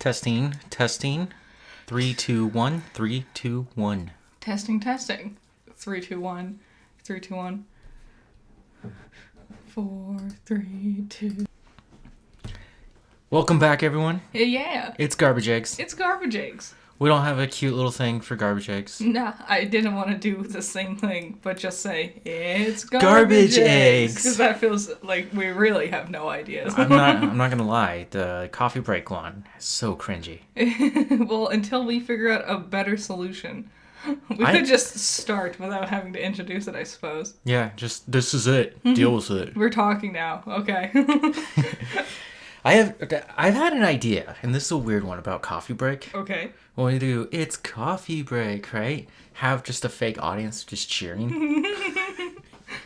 Testing, testing. 3, 2, 1, 3, 2, 1. Testing. 3, 2, 1. 3, 2, 1. 4, 3, 2. Welcome back, everyone. Yeah. It's Garbage Eggs. It's Garbage Eggs. We don't have a cute little thing for Garbage Eggs. Nah, I didn't want to do the same thing, but just say, it's Garbage Garbage Eggs. Because that feels like we really have no ideas. I'm not gonna lie. The coffee break one is so cringy. Well, until we figure out a better solution. We could just start without having to introduce it, I suppose. Yeah, just this is it. Deal with it. We're talking now. Okay. I've had an idea, and this is a weird one about coffee break. Okay. When we do it's coffee break, right? Have just a fake audience just cheering.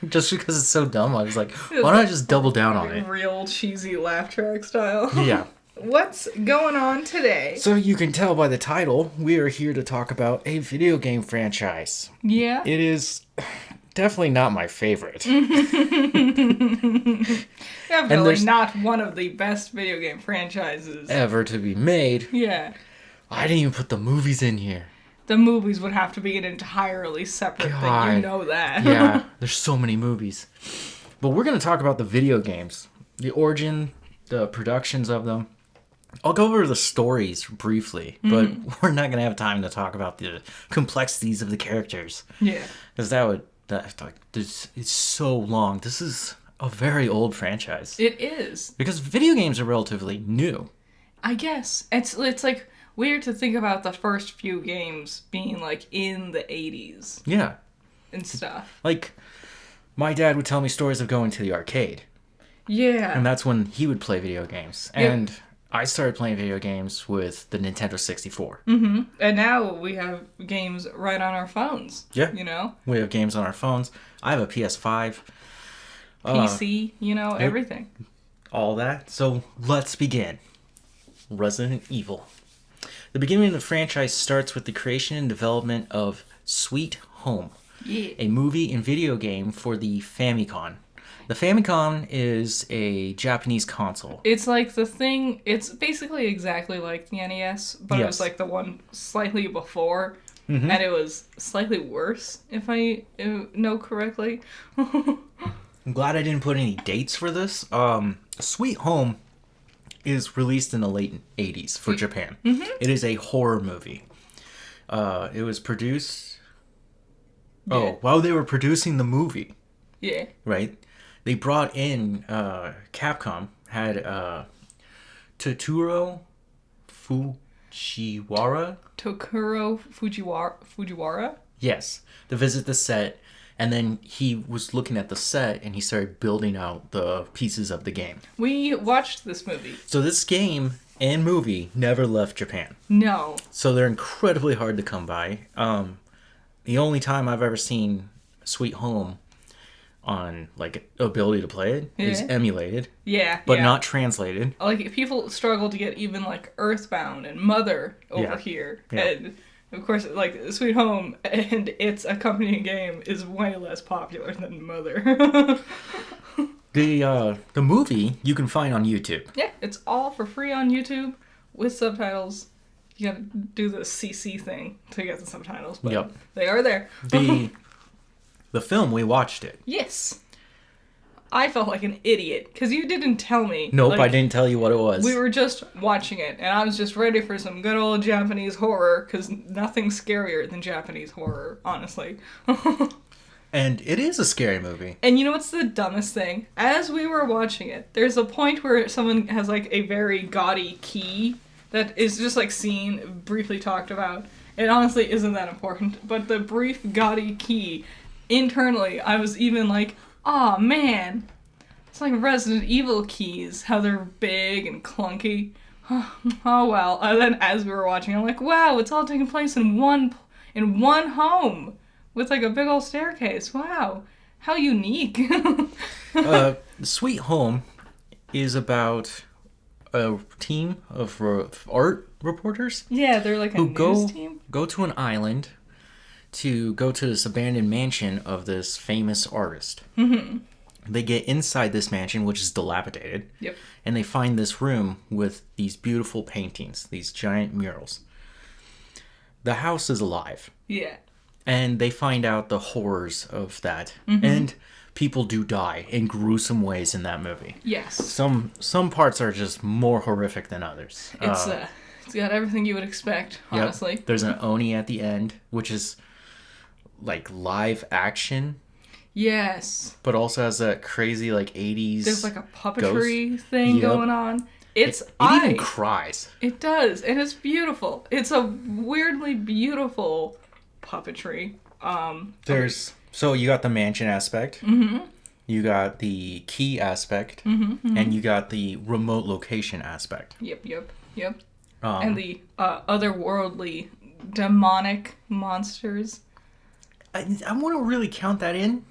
Just because it's so dumb, I was like, why don't I just double down on it? Real cheesy laugh track style. Yeah. What's going on today? So you can tell by the title, we are here to talk about a video game franchise. Yeah. It is definitely not my favorite. Definitely not one of the best video game franchises Ever to be made. Yeah. I didn't even put the movies in here. The movies would have to be an entirely separate thing. You know that. Yeah, there's so many movies. But we're going to talk about the video games. The origin, the productions of them. I'll go over the stories briefly, but we're not going to have time to talk about the complexities of the characters. Yeah. Because it's so long. This is a very old franchise. It is. Because video games are relatively new. I guess. It's like weird to think about the first few games being like in the 80s. Yeah. And stuff. Like, my dad would tell me stories of going to the arcade. Yeah. And that's when he would play video games. Yeah. And I started playing video games with the Nintendo 64. Mm-hmm. And now we have games right on our phones. Yeah. You know? We have games on our phones. I have a PS5. PC, everything. All that. So let's begin. Resident Evil. The beginning of the franchise starts with the creation and development of Sweet Home, a movie and video game for the Famicom. The Famicom is a Japanese console. It's like the thing, it's basically exactly like the NES, but it was like the one slightly before, and it was slightly worse, if I know correctly. I'm glad I didn't put any dates for this. Sweet Home is released in the late 80s for Japan. It is a horror movie. It was produced... Yeah. Oh, while they were producing the movie, Yeah. right, they brought in... Capcom had Totoro Fujiwara? Tokuro Fujiwara? Yes, to visit the set, and then he was looking at the set and he started building out the pieces of the game. We watched this movie. So this game and movie never left Japan. No. So they're incredibly hard to come by. The only time I've ever seen Sweet Home on like ability to play it is emulated, Yeah. but not translated. Like, people struggle to get even, like, Earthbound and Mother over here. Yeah. And, of course, like, Sweet Home and its accompanying game is way less popular than Mother. The movie you can find on YouTube. Yeah, it's all for free on YouTube with subtitles. You gotta do the CC thing to get the subtitles, but they are there. The film, we watched it. Yes. I felt like an idiot, because you didn't tell me. Nope, like, I didn't tell you what it was. We were just watching it, and I was just ready for some good old Japanese horror, because nothing's scarier than Japanese horror, honestly. And it is a scary movie. And you know what's the dumbest thing? As we were watching it, there's a point where someone has, like, a very gaudy key that is just, like, seen, briefly talked about. It honestly isn't that important, but the brief gaudy key, internally, I was even like, aw, man. It's like Resident Evil keys, how they're big and clunky. Oh, well. And then as we were watching, I'm like, wow, it's all taking place in one home with, like, a big old staircase. Wow. How unique. Sweet Home is about a team of art reporters. Yeah, they're like a news team. Go to an island to go to this abandoned mansion of this famous artist. Mm-hmm. They get inside this mansion, which is dilapidated. Yep. And they find this room with these beautiful paintings, these giant murals. The house is alive. Yeah. And they find out the horrors of that. And people do die in gruesome ways in that movie. Yes. Some parts are just more horrific than others. It's got everything you would expect, honestly. Yep. There's an Oni at the end, which is like live action. Yes. But also has that crazy like 80s. There's like a puppetry thing going on. It even cries. It does, and it's beautiful. It's a weirdly beautiful puppetry. So you got the mansion aspect. You got the key aspect, and you got the remote location aspect. Yep. And the otherworldly demonic monsters. I want to really count that in.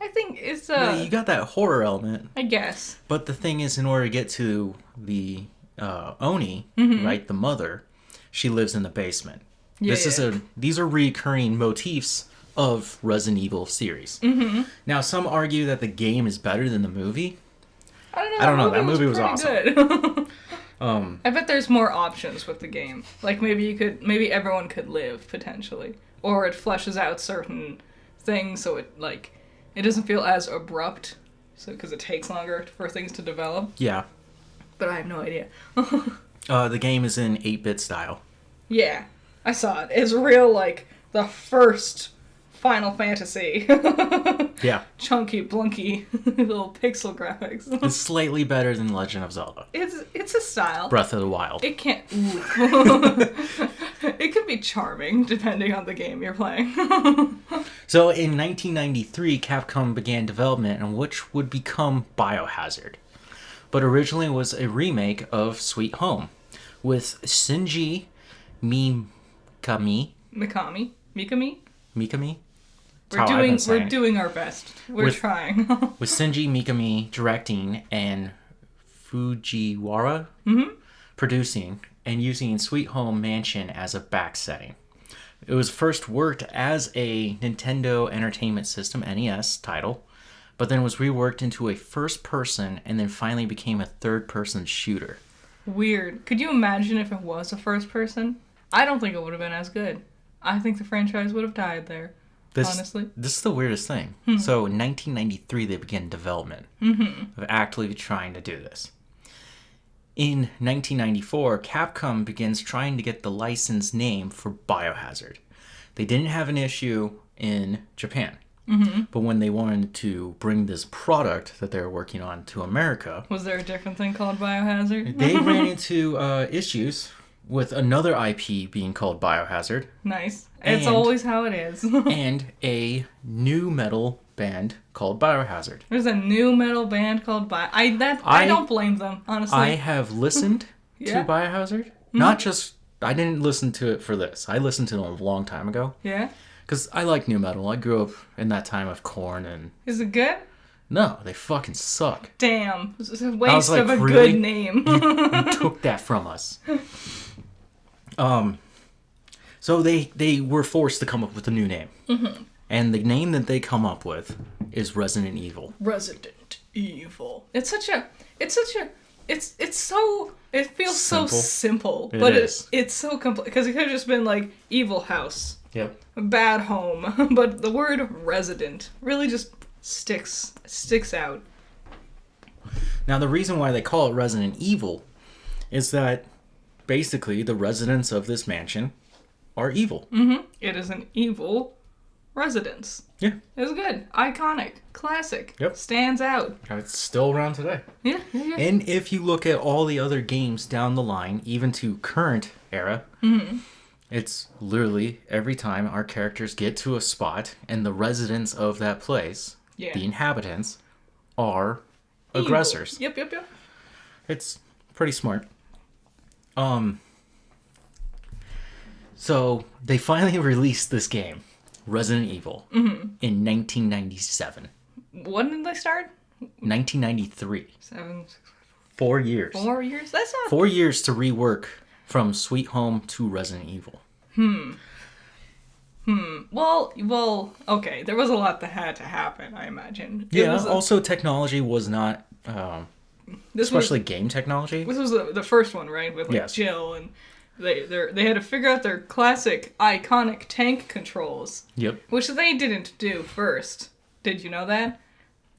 I think it's you got that horror element. I guess. But the thing is, in order to get to the Oni, right, the mother, she lives in the basement. These are recurring motifs of Resident Evil series. Now, some argue that the game is better than the movie. I don't know. That movie was awesome. Good. I bet there's more options with the game. Like maybe everyone could live potentially, or it fleshes out certain things so it doesn't feel as abrupt. So because it takes longer for things to develop. Yeah. But I have no idea. The game is in 8-bit style. Yeah, I saw it. It's real like the first Final Fantasy. Yeah. Chunky, blunky, little pixel graphics. It's slightly better than Legend of Zelda. It's a style. Breath of the Wild. It can't... It could be charming, depending on the game you're playing. So, in 1993, Capcom began development on which would become Biohazard. But originally was a remake of Sweet Home, with Shinji Mikami. We're doing our best. We're trying. With Shinji Mikami directing and Fujiwara producing and using Sweet Home Mansion as a back setting. It was first worked as a Nintendo Entertainment System NES title, but then was reworked into a first person and then finally became a third person shooter. Weird. Could you imagine if it was a first person? I don't think it would have been as good. I think the franchise would have died there. Honestly. This is the weirdest thing. So in 1993, they began development of actively trying to do this. In 1994, Capcom begins trying to get the license name for Biohazard. They didn't have an issue in Japan. But when they wanted to bring this product that they were working on to America... Was there a different thing called Biohazard? They ran into issues with another IP being called Biohazard. Nice. It's always how it is. And a new metal band called Biohazard. There's a new metal band called I don't blame them, honestly. I have listened to Biohazard. Not just... I didn't listen to it for this. I listened to them a long time ago. Yeah? Because I like new metal. I grew up in that time of Korn and... Is it good? No, they fucking suck. Damn. It's a waste of a really? Good name. you took that from us. So they were forced to come up with a new name. And the name that they come up with is Resident Evil. Resident Evil. It feels so simple. But it's so complex. Because it could have just been like Evil House. Yep. Bad home. But the word resident really just sticks out. Now the reason why they call it Resident Evil is that basically the residents of this mansion are evil. It is an evil residence. Yeah. It's good. Iconic. Classic. Yep. Stands out. It's still around today. Yeah. And if you look at all the other games down the line, even to current era, it's literally every time our characters get to a spot and the residents of that place, the inhabitants, are evil. Aggressors. Yep. It's pretty smart. So they finally released this game, Resident Evil, in 1997. When did they start? 1993. 4 years. 4 years? That's not... 4 years to rework from Sweet Home to Resident Evil. Well, okay. There was a lot that had to happen, I imagine. Also, technology was not, especially game technology. This was the first one, right? With like Jill, and they had to figure out their classic, iconic tank controls. Yep. Which they didn't do first. Did you know that?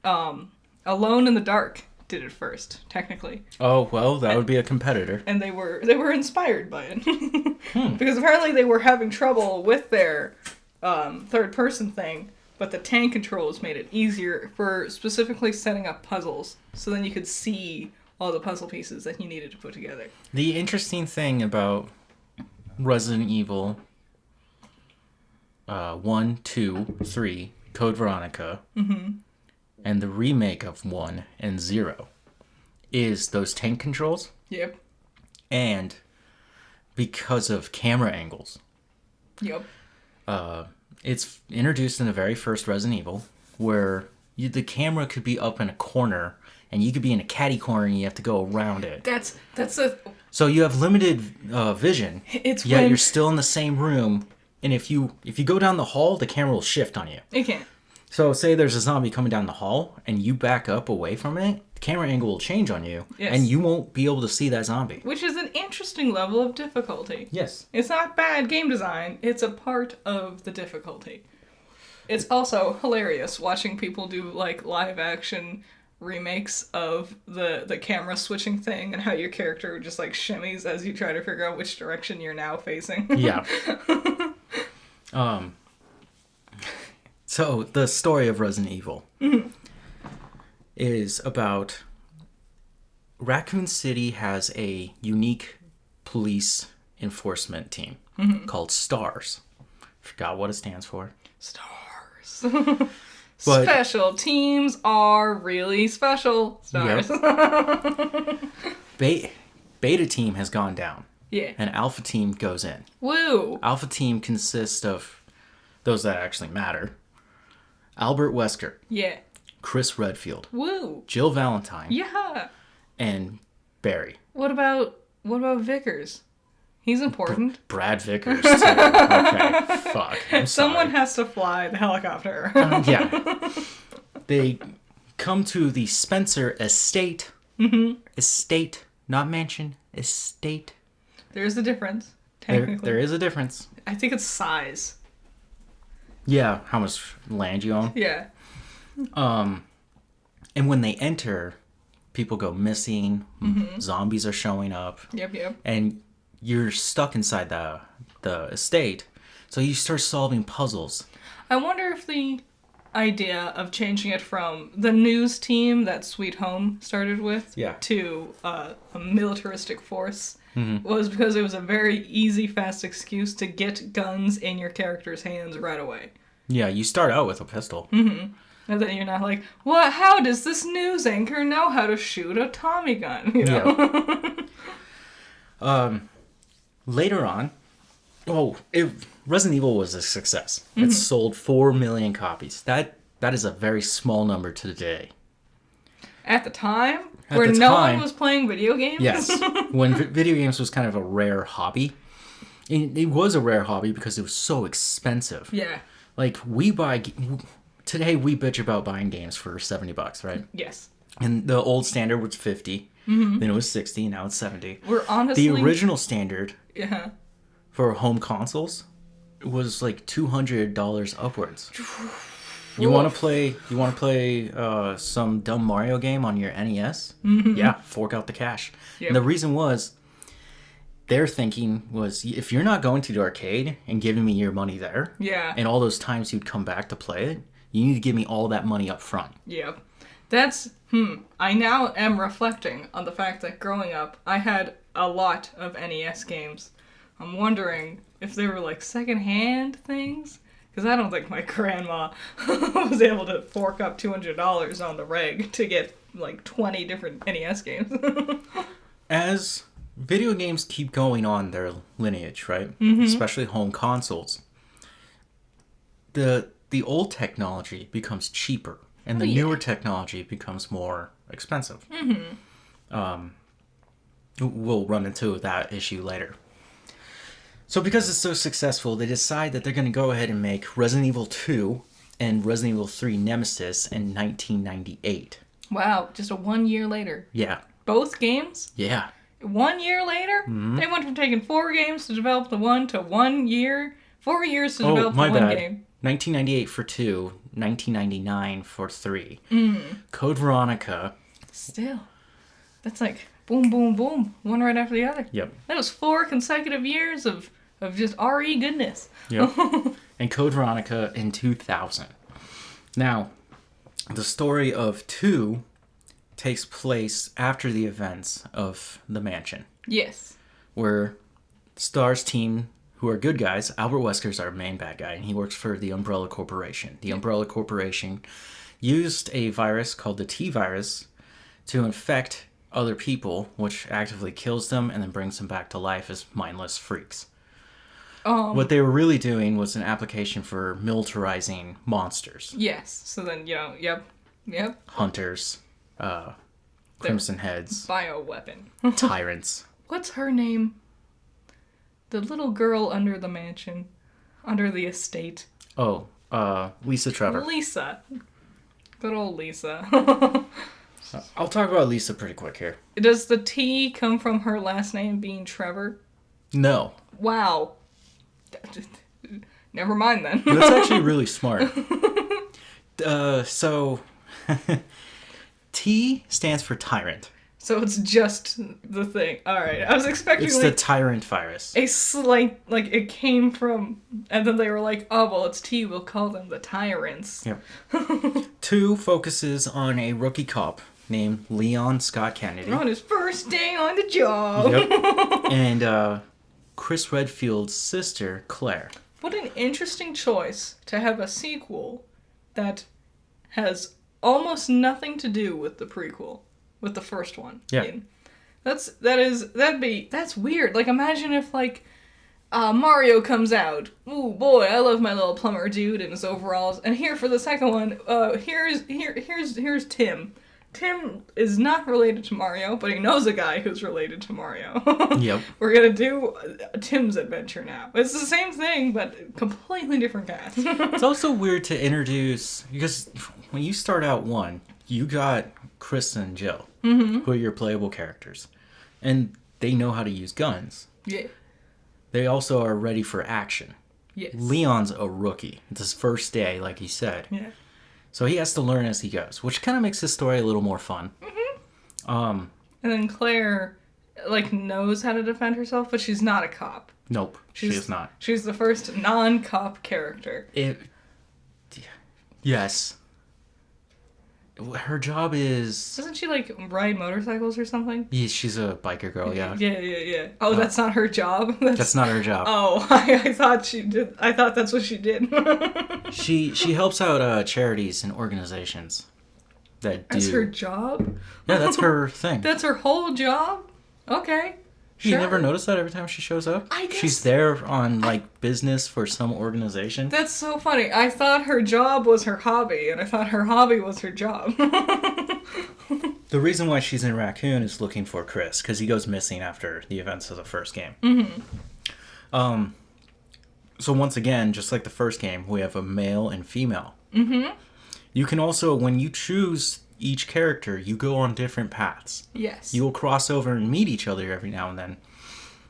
Alone in the Dark did it first, technically. Oh, well, that would be a competitor. And they were inspired by it. Because apparently they were having trouble with their third-person thing, but the tank controls made it easier for specifically setting up puzzles, so then you could see all the puzzle pieces that you needed to put together. The interesting thing about Resident Evil 1, 2, 3, Code Veronica, and the remake of 1 and 0 is those tank controls. Yep. And because of camera angles. Yep. It's introduced in the very first Resident Evil, where the camera could be up in a corner, and you could be in a catty corner, and you have to go around it. That's a... So you have limited vision, yet you're still in the same room, and if you go down the hall, the camera will shift on you. It can't. So say there's a zombie coming down the hall, and you back up away from it, the camera angle will change on you, and you won't be able to see that zombie. Which is an interesting level of difficulty. Yes. It's not bad game design, it's a part of the difficulty. It's also hilarious watching people do, like, live-action remakes of the camera switching thing and how your character just, like, shimmies as you try to figure out which direction you're now facing. Yeah. So, the story of Resident Evil is about Raccoon City has a unique police enforcement team called STARS. Forgot what it stands for. STARS. Special teams are really special. STARS. Yep. Beta team has gone down. Yeah. And Alpha team goes in. Woo! Alpha team consists of those that actually matter. Albert Wesker. Yeah. Chris Redfield. Woo! Jill Valentine. Yeah. And Barry. What about Vickers? He's important. Brad Vickers, too. Okay, fuck. Someone has to fly the helicopter. Yeah. They come to the Spencer estate. Estate, not mansion. Estate. There's a difference, technically. There is a difference. I think it's size. Yeah, how much land you own. Yeah. And when they enter, people go missing. Zombies are showing up. Yep. And you're stuck inside the estate, so you start solving puzzles. I wonder if the idea of changing it from the news team that Sweet Home started with to a militaristic force was because it was a very easy, fast excuse to get guns in your character's hands right away. Yeah, you start out with a pistol. And then you're not like, what? How does this news anchor know how to shoot a Tommy gun? You know? Yeah. Later on, Resident Evil was a success. It sold 4 million copies. That is a very small number to today. At the time? Where no one was playing video games? Yes. When video games was kind of a rare hobby. It was a rare hobby because it was so expensive. Yeah. Like, today we bitch about buying games for $70, right? Yes. And the old standard was 50. Then it was 60, now it's 70. We're honestly... The original standard for home consoles was like $200 upwards. You want to play some dumb Mario game on your NES? Yeah, fork out the cash. Yep. And the reason was, their thinking was, if you're not going to the arcade and giving me your money there, and all those times you'd come back to play it, you need to give me all that money up front. Yep. That's, I now am reflecting on the fact that growing up, I had a lot of NES games. I'm wondering if they were like secondhand things, because I don't think my grandma was able to fork up $200 on the reg to get like 20 different NES games. As video games keep going on their lineage, right? Especially home consoles, the old technology becomes cheaper. And the newer technology becomes more expensive. We'll run into that issue later. So because it's so successful, they decide that they're going to go ahead and make Resident Evil 2 and Resident Evil 3 Nemesis in 1998. Wow, just 1 year later. Yeah. Both games? Yeah. 1 year later? Mm-hmm. They went from taking 4 games to develop the one to 1 year. 4 years to develop the one game. 1998 for 2, 1999 for 3. Code Veronica. Still. That's like boom, boom, boom. One right after the other. Yep. That was 4 consecutive years of just RE goodness. Yep. And Code Veronica in 2000. Now, the story of 2 takes place after the events of The Mansion. Yes. Where STAR's team, who are good guys, Albert Wesker's our main bad guy, and he works for the Umbrella Corporation. The Umbrella Corporation used a virus called the T-Virus to infect other people, which actively kills them and then brings them back to life as mindless freaks. What they were really doing was an application for militarizing monsters. Yes. So then, yep. Hunters, Crimson Heads. Bioweapon. Tyrants. What's her name? The little girl under the mansion. Under the estate. Oh, Lisa Trevor. Lisa. Good old Lisa. I'll talk about Lisa pretty quick here. Does the T come from her last name being Trevor? No. Wow. Never mind then. That's actually really smart. So, T stands for tyrant. So it's just the thing. Alright, I was expecting It's the tyrant virus. A slight, it came from, and then they were like, oh, well, it's T, we'll call them the tyrants. Yep. 2 focuses on a rookie cop named Leon Scott Kennedy. On his first day on the job. Yep. And Chris Redfield's sister, Claire. What an interesting choice to have a sequel that has almost nothing to do with the prequel, with the first one. Yeah. That's weird. Like, imagine if, Mario comes out. Ooh, boy, I love my little plumber dude in his overalls. And here for the second one, here's Tim. Tim is not related to Mario, but he knows a guy who's related to Mario. Yep. We're gonna do Tim's adventure now. It's the same thing, but completely different cast. It's also weird to introduce, because when you start out 1, you got Chris and Jill, who are your playable characters. And they know how to use guns. Yeah. They also are ready for action. Yes. Leon's a rookie. It's his first day, like he said. Yeah. So he has to learn as he goes, which kind of makes his story a little more fun. And then Claire, knows how to defend herself, but she's not a cop. Nope, she is not. She's the first non-cop character. Yes. Her job is... Doesn't she, ride motorcycles or something? Yeah, she's a biker girl, yeah. Yeah. Oh, that's not her job? That's not her job. Oh, I thought she did. I thought that's what she did. She helps out charities and organizations that do... That's her job? Yeah, that's her thing. That's her whole job? Okay. You sure. never notice that every time she shows up? I guess... She's there on, business for some organization. That's so funny. I thought her job was her hobby, and I thought her hobby was her job. The reason why she's in Raccoon is looking for Chris, because he goes missing after the events of the first game. Mm-hmm. So once again, just like the first game, we have a male and female. Mm-hmm. You can also, when you choose each character, you go on different paths. Yes. You will cross over and meet each other every now and then.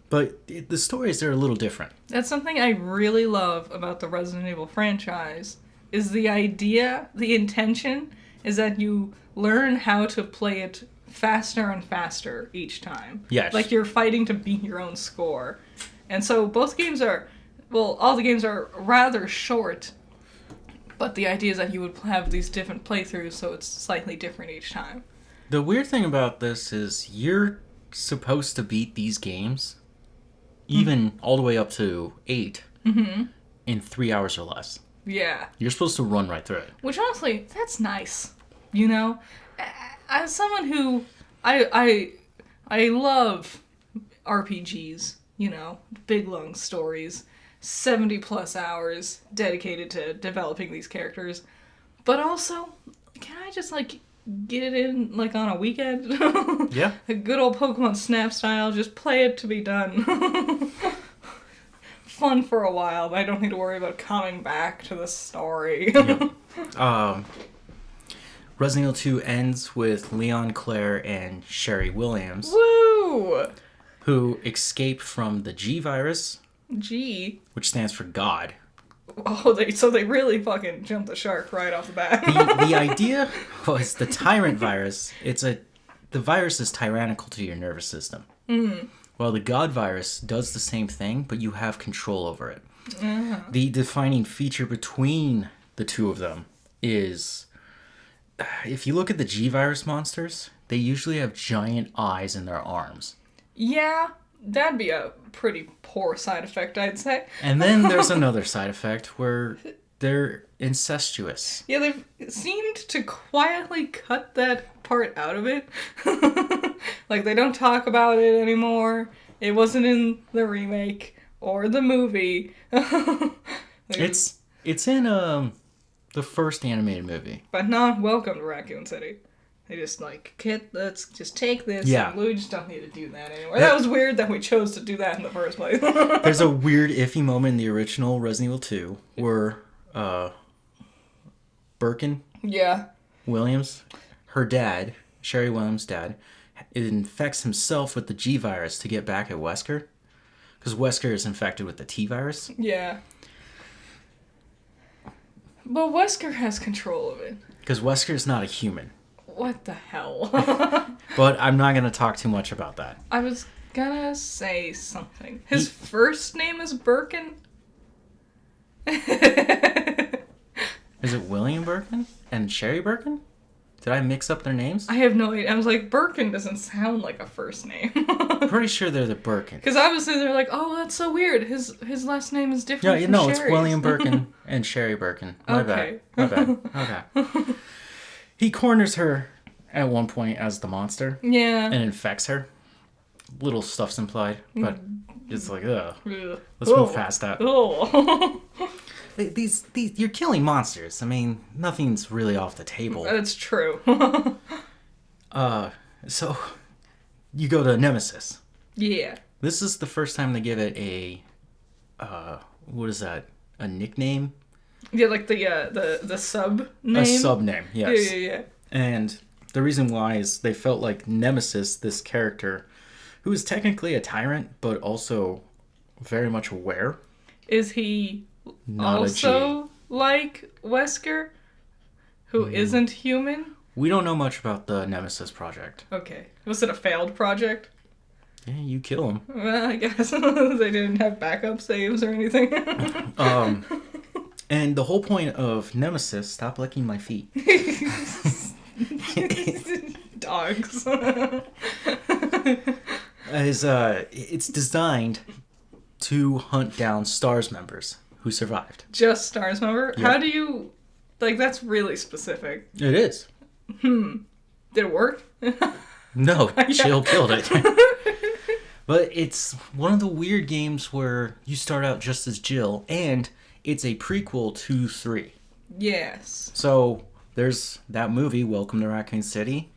But the stories are a little different. That's something I really love about the Resident Evil franchise, is the idea, the intention, is that you learn how to play it faster and faster each time. Yes. Like you're fighting to beat your own score. And so both games are, all the games are rather short, but the idea is that you would have these different playthroughs, so it's slightly different each time. The weird thing about this is you're supposed to beat these games, even all the way up to 8, in 3 hours or less. Yeah. You're supposed to run right through it. Which honestly, that's nice. You know? As someone who, I love RPGs, you know, big long stories, 70 plus hours dedicated to developing these characters. But also, can I just get it in on a weekend? Yeah. A good old Pokemon Snap style, just play it to be done. fun for a while, but I don't need to worry about coming back to the story. Yep. Resident Evil 2 ends with Leon, Claire, and Sherry Williams. Woo! Who escape from the G virus. G? Which stands for God. Oh, so they really fucking jumped the shark right off the bat. The idea was the Tyrant virus. The virus is tyrannical to your nervous system. Mm. Well, the God virus does the same thing, but you have control over it. The defining feature between the two of them is, if you look at the G virus monsters, they usually have giant eyes in their arms. Yeah, that'd be a pretty poor side effect, I'd say. And then there's another side effect where they're incestuous. Yeah, they've seemed to quietly cut that part out of it. Like, they don't talk about it anymore. It wasn't in the remake or the movie. It's in the first animated movie. But not Welcome to Raccoon City. They just like, kid, let's just take this. Yeah. And we just don't need to do that anymore. That was weird that we chose to do that in the first place. There's a weird, iffy moment in the original Resident Evil 2 where Birkin Williams, her dad, Sherry Williams' dad, infects himself with the G virus to get back at Wesker. Because Wesker is infected with the T virus. Yeah. But Wesker has control of it. Because Wesker is not a human. What the hell? But I'm not going to talk too much about that. I was gonna say something. His first name is Birkin? Is it William Birkin and Sherry Birkin? Did I mix up their names? I have no idea. I was like, Birkin doesn't sound like a first name. Pretty sure they're the Birkin. Because obviously they're like, oh, that's so weird. His last name is different from Sherry's. It's William Birkin and Sherry Birkin. My bad. Okay. He corners her at one point as the monster. Yeah. And infects her. Little stuff's implied, but it's like, ugh. Let's move past that. These, you're killing monsters. I mean, nothing's really off the table. That's true. So, you go to Nemesis. Yeah. This is the first time they give it a, what is that? A nickname? Yeah, like the sub name? A sub name, yes. Yeah. And the reason why is they felt like Nemesis, this character, who is technically a tyrant, but also very much aware. Is he not also like Wesker, who isn't human? We don't know much about the Nemesis project. Okay. Was it a failed project? Yeah, you kill him. Well, I guess they didn't have backup saves or anything. And the whole point of Nemesis, stop licking my feet. Dogs. Is it's designed to hunt down STARS members who survived. Just STARS member? Yep. How do you... Like, that's really specific. It is. Did it work? No, Jill killed it. But it's one of the weird games where you start out just as Jill, and it's a prequel to 3. Yes. So there's that movie, Welcome to Raccoon City,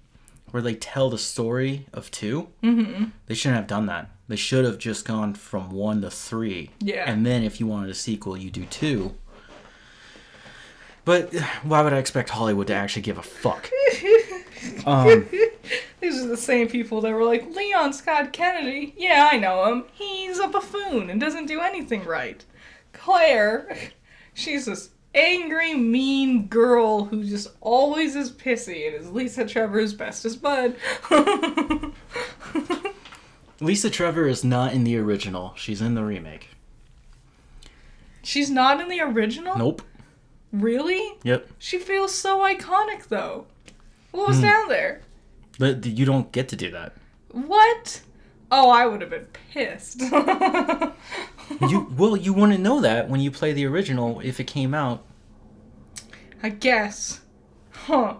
where they tell the story of 2. Mm-hmm. They shouldn't have done that. They should have just gone from 1 to 3. Yeah. And then if you wanted a sequel, you do 2. But why would I expect Hollywood to actually give a fuck? These are the same people that were like, Leon Scott Kennedy, yeah, I know him. He's a buffoon and doesn't do anything right. Claire, she's this angry, mean girl who just always is pissy and is Lisa Trevor's bestest bud. Lisa Trevor is not in the original. She's in the remake. She's not in the original? Nope. Really? Yep. She feels so iconic, though. What was down there? But you don't get to do that. What? Oh, I would have been pissed. You wouldn't know that when you play the original if it came out. I guess. Huh.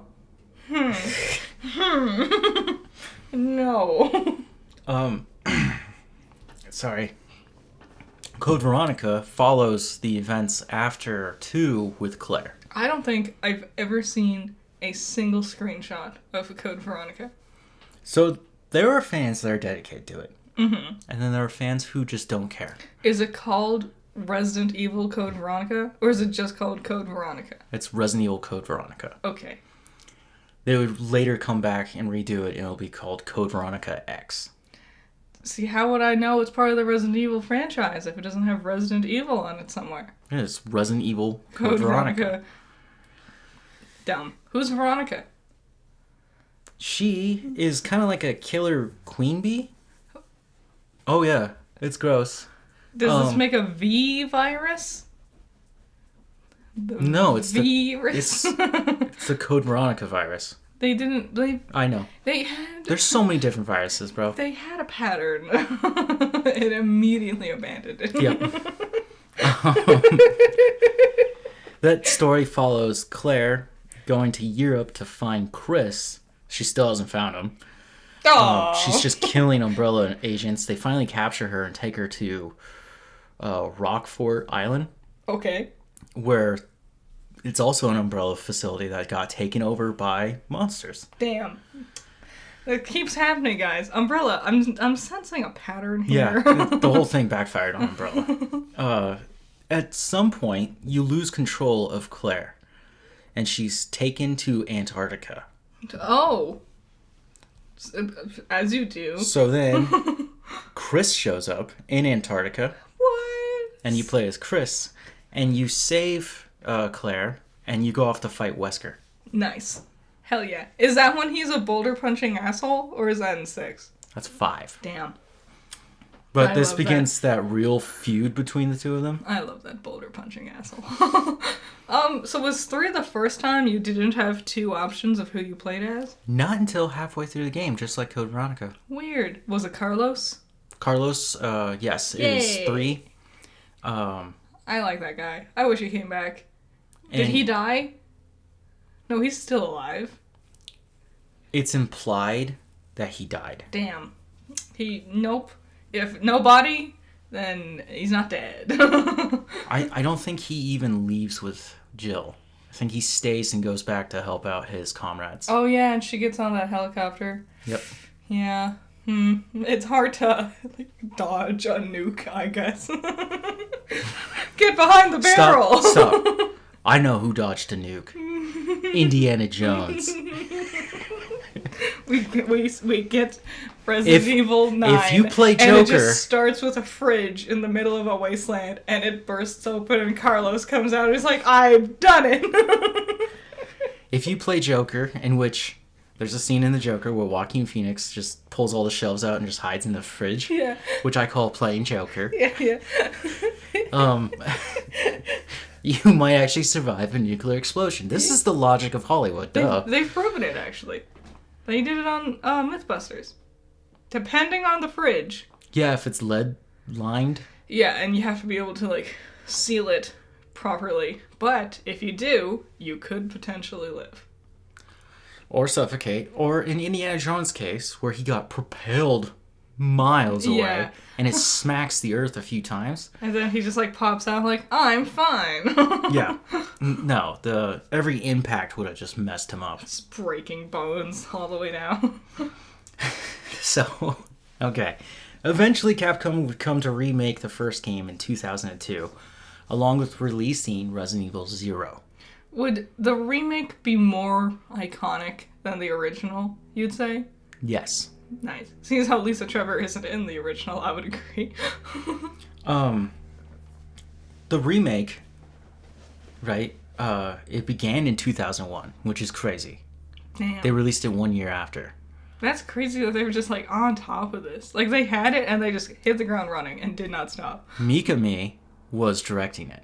No. Sorry. Code Veronica follows the events after 2 with Claire. I don't think I've ever seen a single screenshot of Code Veronica. So there are fans that are dedicated to it. Mm-hmm. And then there are fans who just don't care. Is it called Resident Evil Code Veronica? Or is it just called Code Veronica? It's Resident Evil Code Veronica. Okay. They would later come back and redo it, and it'll be called Code Veronica X. See, how would I know it's part of the Resident Evil franchise if it doesn't have Resident Evil on it somewhere? It's Resident Evil Code Veronica. Dumb. Who's Veronica? She is kind of like a killer queen bee. Oh yeah, it's gross. Does this make a V virus? No, it's virus. It's the Code Veronica virus. I know. There's so many different viruses, bro. They had a pattern. It immediately abandoned it. Yep. That story follows Claire going to Europe to find Chris. She still hasn't found him. She's just killing Umbrella agents. They finally capture her and take her to Rockfort Island. Okay. Where it's also an Umbrella facility that got taken over by monsters. Damn. It keeps happening, guys. Umbrella, I'm sensing a pattern here. Yeah, the whole thing backfired on Umbrella. At some point, you lose control of Claire, and she's taken to Antarctica. Oh. As you do. So then, Chris shows up in Antarctica. What? And you play as Chris, and you save Claire, and you go off to fight Wesker. Nice. Hell yeah. Is that when he's a boulder punching asshole, or is that in 6? That's 5. Damn. But this begins that real feud between the two of them. I love that boulder punching asshole. So was 3 the first time you didn't have 2 options of who you played as? Not until halfway through the game, just like Code Veronica. Weird. Was it Carlos? Carlos, yes, it was 3. I like that guy. I wish he came back. Did he die? No, he's still alive. It's implied that he died. Damn. Nope. If no body, then he's not dead. I don't think he even leaves with Jill. I think he stays and goes back to help out his comrades. Oh yeah, and she gets on that helicopter. Yep. Yeah. It's hard to dodge a nuke, I guess. Get behind the barrel. Stop. I know who dodged a nuke. Indiana Jones. We get Resident Evil 9. If you play Joker, and it just starts with a fridge in the middle of a wasteland, and it bursts open, and Carlos comes out, and he's like, "I've done it." If you play Joker, in which there's a scene in the Joker where Joaquin Phoenix just pulls all the shelves out and just hides in the fridge, yeah, which I call playing Joker. Yeah. You might actually survive a nuclear explosion. This is the logic of Hollywood, duh. They've proven it, actually. They did it on Mythbusters. Depending on the fridge. Yeah, if it's lead lined. Yeah, and you have to be able to, seal it properly. But if you do, you could potentially live. Or suffocate. Or in Indiana Jones' case, where he got propelled miles away, and it smacks the earth a few times. And then he just pops out I'm fine. Yeah. No, every impact would have just messed him up. Just breaking bones all the way down. So, okay. Eventually Capcom would come to remake the first game in 2002, along with releasing Resident Evil 0. Would the remake be more iconic than the original, you'd say? Yes. Nice. Seeing as how Lisa Trevor isn't in the original, I would agree. The remake, right, it began in 2001, which is crazy. Damn. They released it 1 year after. That's crazy that they were just on top of this. They had it and they just hit the ground running and did not stop. Mikami was directing it.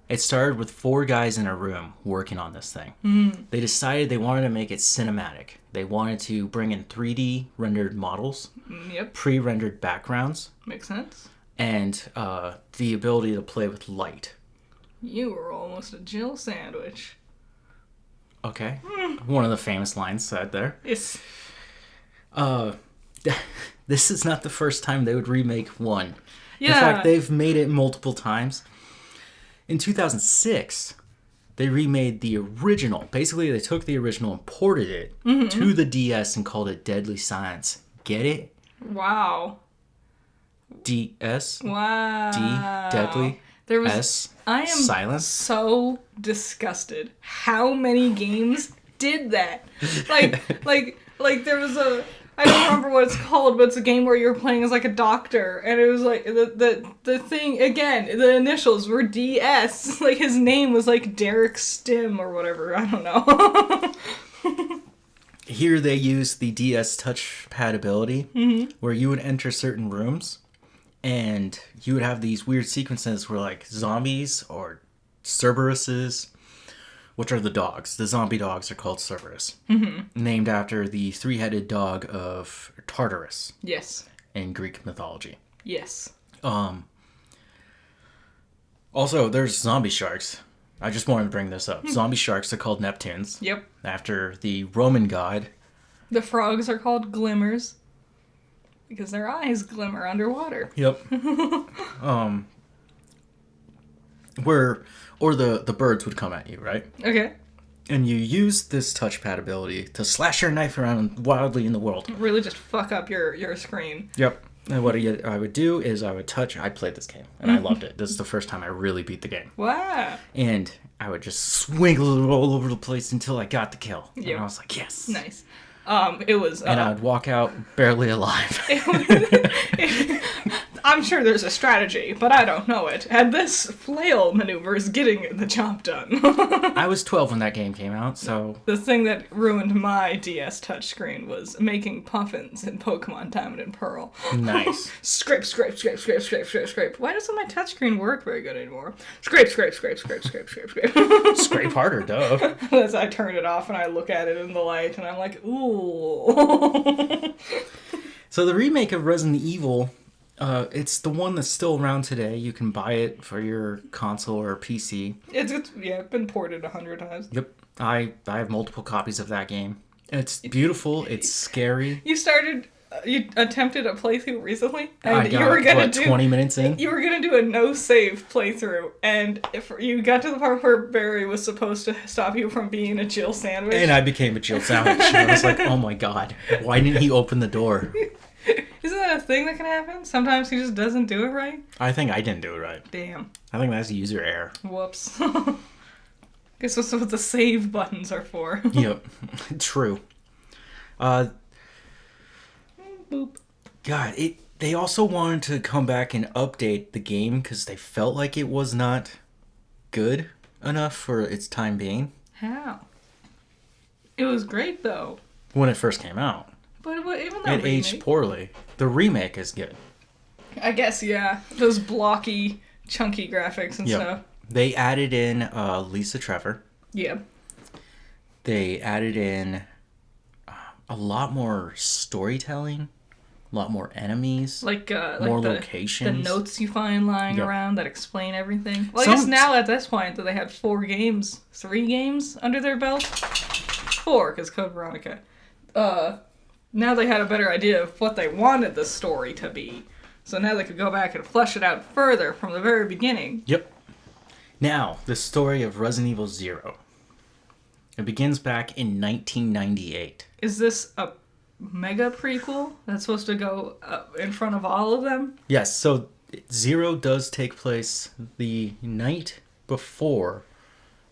It started with 4 guys in a room working on this thing. They decided they wanted to make it cinematic. They wanted to bring in 3D rendered models, Yep. pre-rendered backgrounds. Makes sense. And the ability to play with light. You were almost a Jill sandwich. Okay. One of the famous lines said there. Yes. This is not the first time they would remake one. Yeah. In fact, they've made it multiple times. In 2006, they remade the original. Basically, they took the original and ported it to the DS and called it Deadly Science. Get it? Wow. DS? Wow. Deadly? There was. S. I am Silence. so disgusted. How many games did that? Like there was a. I don't remember what it's called, but it's a game where you're playing as like a doctor, and it was like the thing again. The initials were DS. Like his name was like Derek Stim or whatever. I don't know. Here they use the DS touchpad ability, where you would enter certain rooms, and you would have these weird sequences where like zombies or Cerberuses, which are the dogs. The zombie dogs are called Cerberus, named after the three-headed dog of Tartarus. Yes. In Greek mythology. Yes. Also, there's zombie sharks. I just wanted to bring this up. Zombie sharks are called Neptunes. Yep. After the Roman god. The frogs are called glimmers because their eyes glimmer underwater. Yep. Or the birds would come at you, right? Okay. And you use this touchpad ability to slash your knife around wildly in the world. Really just fuck up your screen. Yep. And what I would do is I played this game, and I loved it. This is the first time I really beat the game. Wow. And I would just swing all over the place until I got the kill. Yep. And I was like, yes. Nice. It was... and I would walk out barely alive. I'm sure there's a strategy, but I don't know it. And this flail maneuver is getting the job done. I was 12 when that game came out, so... The thing that ruined my DS touchscreen was making puffins in Pokemon Diamond and Pearl. Nice. Scrape, scrape, scrape, scrape, scrape, scrape, scrape. Why doesn't my touchscreen work very good anymore? Scrape, scrape, scrape, scrape, scrape, scrape, scrape. Scrape harder, duh. As I turn it off and I look at it in the light, and I'm like, ooh. So the remake of Resident Evil... it's the one that's still around today. You can buy it for your console or PC. It's been ported 100 times. Yep. I have multiple copies of that game. It's beautiful. It's scary. You attempted a playthrough recently, I and got, you were gonna 20 minutes in? You were gonna do a no save playthrough, and if you got to the part where Barry was supposed to stop you from being a Jill sandwich, and I became a Jill sandwich. I was like, oh my god, why didn't he open the door? Isn't that a thing that can happen? Sometimes he just doesn't do it right? I think I didn't do it right. Damn. I think that's user error. Whoops. Guess that's what the save buttons are for. Yep. True. Boop. God, they also wanted to come back and update the game because they felt like it was not good enough for its time being. How? It was great, though. When it first came out. But even that it aged poorly. The remake is good. I guess, yeah. Those blocky, chunky graphics and stuff. They added in Lisa Trevor. Yeah. They added in a lot more storytelling, a lot more enemies, more locations. The notes you find lying around that explain everything. Well, I guess now at this point that they had 3 games under their belt. 4, because Code Veronica. Now they had a better idea of what they wanted the story to be. So now they could go back and flesh it out further from the very beginning. Yep. Now, the story of Resident Evil 0. It begins back in 1998. Is this a mega prequel that's supposed to go in front of all of them? Yes, so 0 does take place the night before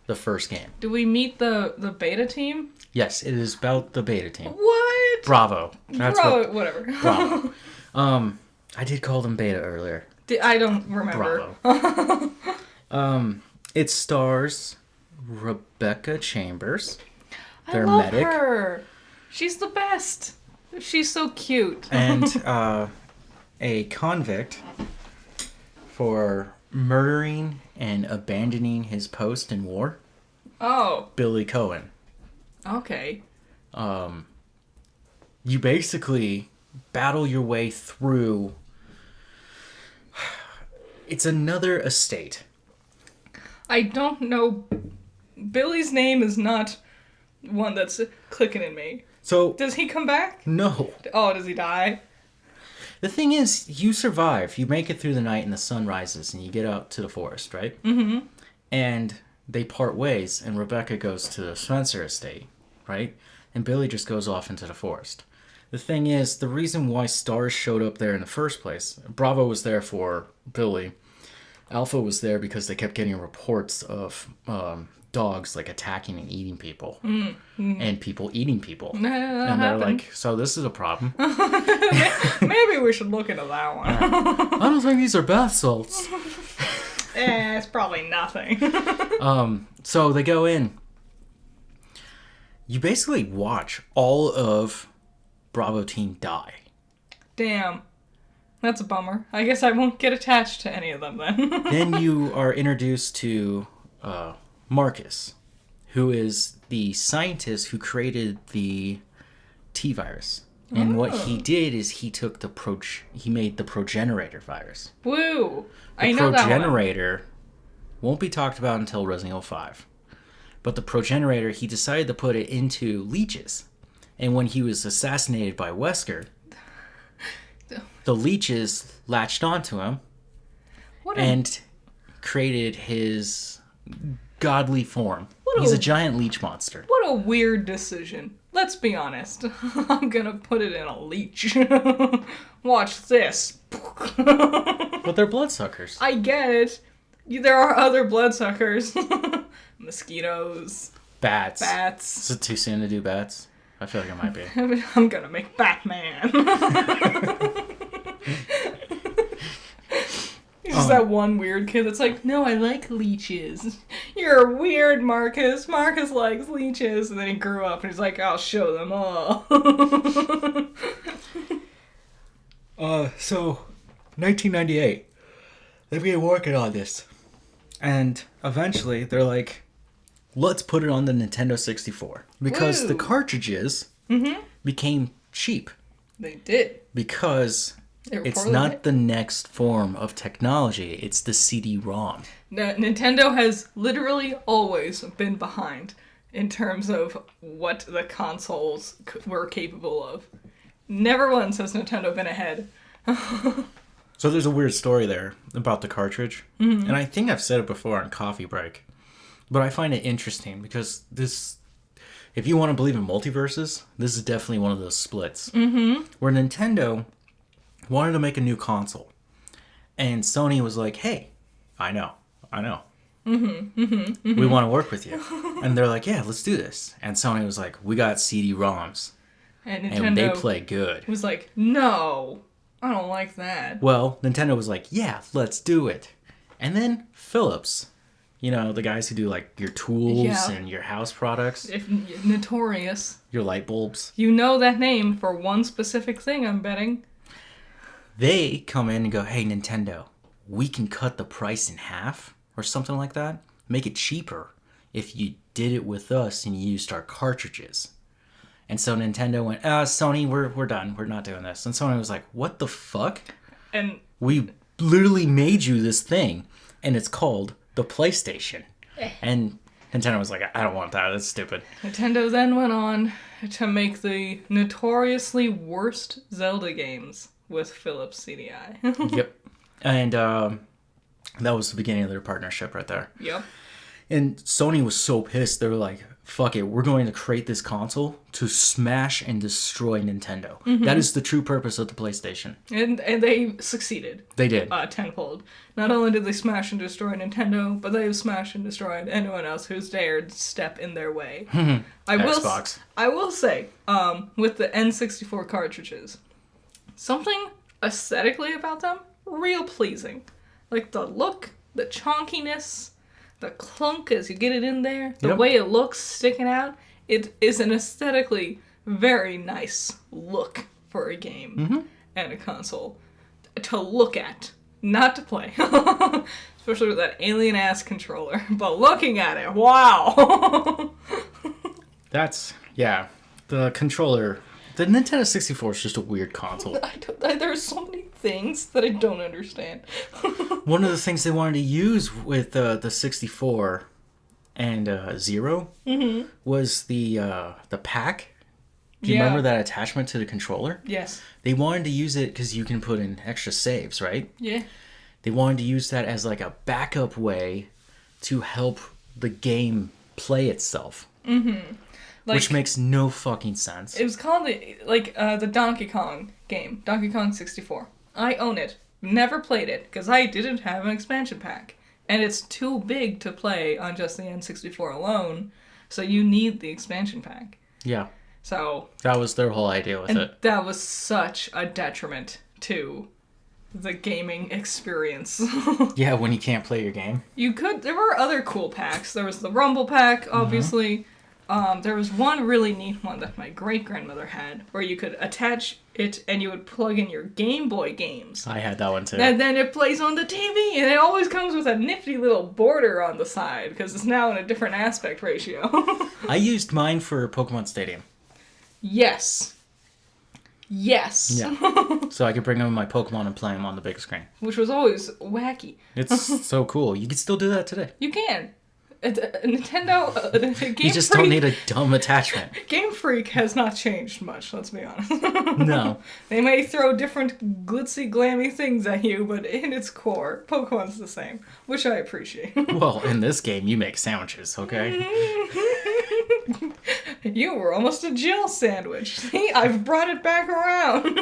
the first game. Do we meet the beta team? Yes, it is about the beta team. What? Bravo. Whatever. Bravo. I did call them beta earlier. I don't remember. Bravo. It stars Rebecca Chambers. I love her. She's the best. She's so cute. And a convict for murdering and abandoning his post in war. Oh. Billy Cohen. Okay. You basically battle your way through. It's another estate. I don't know. Billy's name is not one that's clicking in me. So does he come back? No. Oh, does he die? The thing is, you survive. You make it through the night and the sun rises and you get out to the forest, right? Mm-hmm. And they part ways and Rebecca goes to the Spencer estate, right? And Billy just goes off into the forest. The thing is, the reason why Stars showed up there in the first place, Bravo was there for Billy. Alpha was there because they kept getting reports of dogs like attacking and eating people, and people eating people. And they're like, "So this is a problem." Maybe we should look into that one. I don't think these are bath salts. It's probably nothing. So they go in. You basically watch all of Bravo team die. Damn. That's a bummer. I guess I won't get attached to any of them then. Then you are introduced to Marcus, who is the scientist who created the T-virus. And what he did is he took he made the Progenerator virus. Woo! The Progenerator won't be talked about until Resident Evil 5. But the Progenerator, he decided to put it into leeches. And when he was assassinated by Wesker, the leeches latched onto him and created his godly form. He's a giant leech monster. What a weird decision. Let's be honest. I'm gonna put it in a leech. Watch this. But they're bloodsuckers. I get it. There are other bloodsuckers. Mosquitoes. Bats. Bats. Is it too soon to do bats? I feel like it might be. I'm gonna make Batman. He's just that one weird kid that's like, no, I like leeches. You're weird, Marcus. Marcus likes leeches. And then he grew up and he's like, I'll show them all. So, 1998. They began working on this. And eventually, they're like, let's put it on the Nintendo 64. Because the cartridges became cheap. They did. Because it's not the next form of technology. It's the CD-ROM. Nintendo has literally always been behind in terms of what the consoles were capable of. Never once has Nintendo been ahead. So there's a weird story there about the cartridge. And I think I've said it before on Coffee Break. But I find it interesting because this... If you want to believe in multiverses, this is definitely one of those splits. Where Nintendo wanted to make a new console. And Sony was like, hey, I know. We want to work with you. And they're like, yeah, let's do this. And Sony was like, we got CD-ROMs. And Nintendo and they play good. Was like, no, I don't like that. Well, Nintendo was like, yeah, let's do it. And then Philips, you know, the guys who do like your tools and your house products. Notorious. Your light bulbs. You know that name for one specific thing, I'm betting. They come in and go, hey, Nintendo, we can cut the price in half or something like that. Make it cheaper if you did it with us and you used our cartridges. And so Nintendo went, Sony, we're done. We're not doing this. And Sony was like, what the fuck? And we literally made you this thing, and it's called the PlayStation. And Nintendo was like, I don't want that. That's stupid. Nintendo then went on to make the notoriously worst Zelda games with Philips CDI. Yep. And that was the beginning of their partnership right there. Yep. And Sony was so pissed. They were like, fuck it. We're going to create this console to smash and destroy Nintendo. That is the true purpose of the PlayStation. And they succeeded. They did. Tenfold. Not only did they smash and destroy Nintendo, but they've smashed and destroyed anyone else who's dared step in their way. Xbox. I will say, with the N64 cartridges, something aesthetically about them, real pleasing. Like the look, the chonkiness, the clunk as you get it in there, the way it looks sticking out, it is an aesthetically very nice look for a game and a console to look at, not to play. Especially with that alien-ass controller. But looking at it, wow! That's, yeah, the controller... The Nintendo 64 is just a weird console. There are so many things that I don't understand. One of the things they wanted to use with the 64 and Zero was the pack. Do you remember that attachment to the controller? Yes. They wanted to use it because you can put in extra saves, right? Yeah. They wanted to use that as like a backup way to help the game play itself. Which makes no fucking sense. It was called the Donkey Kong game, Donkey Kong 64. I own it. Never played it, because I didn't have an expansion pack. And it's too big to play on just the N64 alone, so you need the expansion pack. Yeah. So... That was their whole idea with it. That was such a detriment to the gaming experience. Yeah, when you can't play your game. There were other cool packs. There was the Rumble pack, obviously. There was one really neat one that my great-grandmother had, where you could attach it and you would plug in your Game Boy games. I had that one too. And then it plays on the TV, and it always comes with a nifty little border on the side, because it's now in a different aspect ratio. I used mine for Pokemon Stadium. Yes. Yes. Yeah. So I could bring them my Pokemon and play them on the big screen. Which was always wacky. It's so cool. You can still do that today. You can. Nintendo, Game You just Freak, don't need a dumb attachment. Game Freak has not changed much, let's be honest. No. They may throw different glitzy, glammy things at you, but in its core, Pokemon's the same, which I appreciate. Well, in this game, you make sandwiches, okay? You were almost a Jill sandwich. See, I've brought it back around.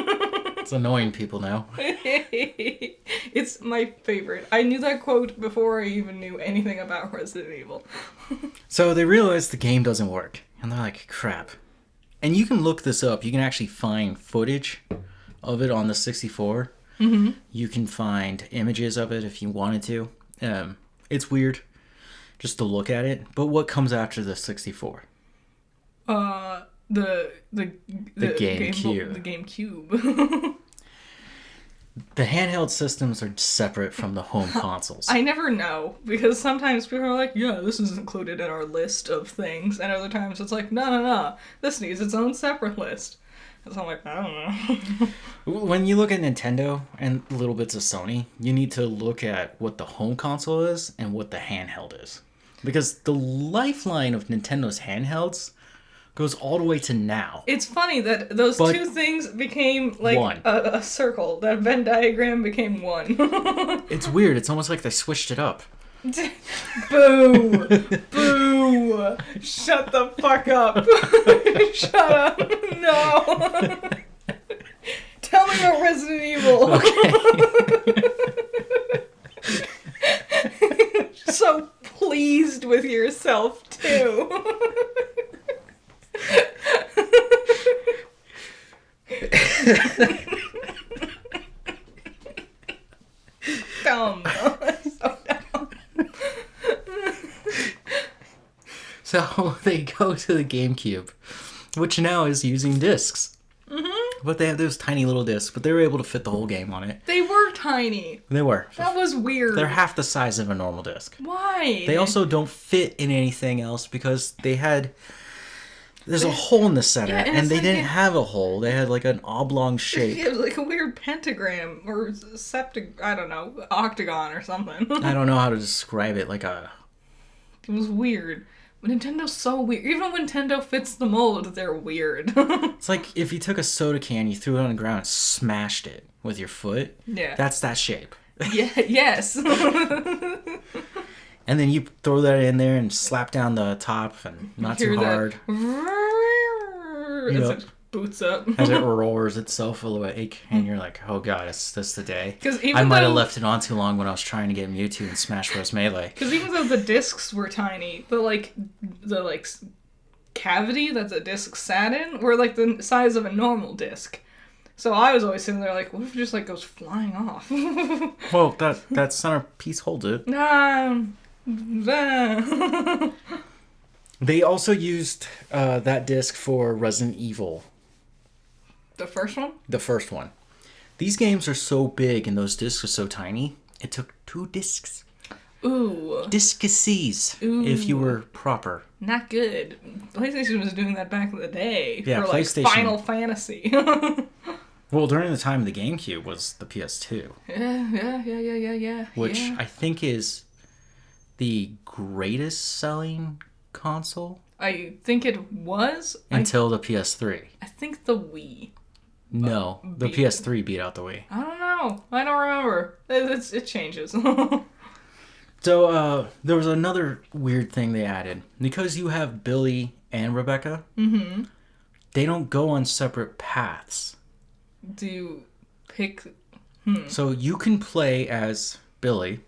It's annoying people now. It's my favorite. I knew that quote before I even knew anything about Resident Evil. So they realize the game doesn't work, and they're like, crap. And you can look this up. You can actually find footage of it on the 64. Mm-hmm. You can find images of it if you wanted to. It's weird just to look at it. But what comes after the 64? The GameCube. The GameCube. The handheld systems are separate from the home consoles. I never know, because sometimes people are like, yeah, this is included in our list of things, and other times it's like, no, this needs its own separate list. And so I'm like, I don't know. When you look at Nintendo and little bits of Sony, you need to look at what the home console is and what the handheld is. Because the lifeline of Nintendo's handhelds goes all the way to now. It's funny that those two things became like one. A circle. That Venn diagram became one. It's weird. It's almost like they switched it up. Boo! Boo! Shut the fuck up. Shut up. No. Tell me about Resident Evil. Okay. So pleased with yourself, too. Dumb. So dumb. So they go to the GameCube, which now is using discs. Mm-hmm. But they have those tiny little discs, but they were able to fit the whole game on it. They were tiny. They were. That was weird. They're half the size of a normal disc. Why? They also don't fit in anything else because they had... There's a hole in the center, and they didn't have a hole. They had like an oblong shape. It was like a weird pentagram or I don't know, octagon or something. I don't know how to describe it. It was weird. But Nintendo's so weird. Even when Nintendo fits the mold, they're weird. It's like if you took a soda can, you threw it on the ground and smashed it with your foot. Yeah. That's that shape. Yeah. Yes. And then you throw that in there and slap down the top and not too hard. As it boots up. As it roars itself awake. And you're like, oh god, is this the day? I might have left it on too long when I was trying to get Mewtwo and Smash Bros. Melee. Because even though the discs were tiny, the cavity that the disc sat in were like the size of a normal disc. So I was always sitting there like, what if it just like goes flying off? Well, that centerpiece holds it. They also used that disc for Resident Evil. The first one? The first one. These games are so big and those discs are so tiny, it took 2 discs. Ooh. Discacies, if you were proper. Not good. PlayStation was doing that back in the day. Yeah, for PlayStation. Like Final Fantasy. Well, during the time of the GameCube was the PS2. Yeah. Which I think is the greatest selling console. I think it was. Until the PS3. I think the Wii. No, the PS3 beat out the Wii. I don't know. I don't remember. It changes. So, there was another weird thing they added. Because you have Billy and Rebecca, they don't go on separate paths. Do you pick... So you can play as Billy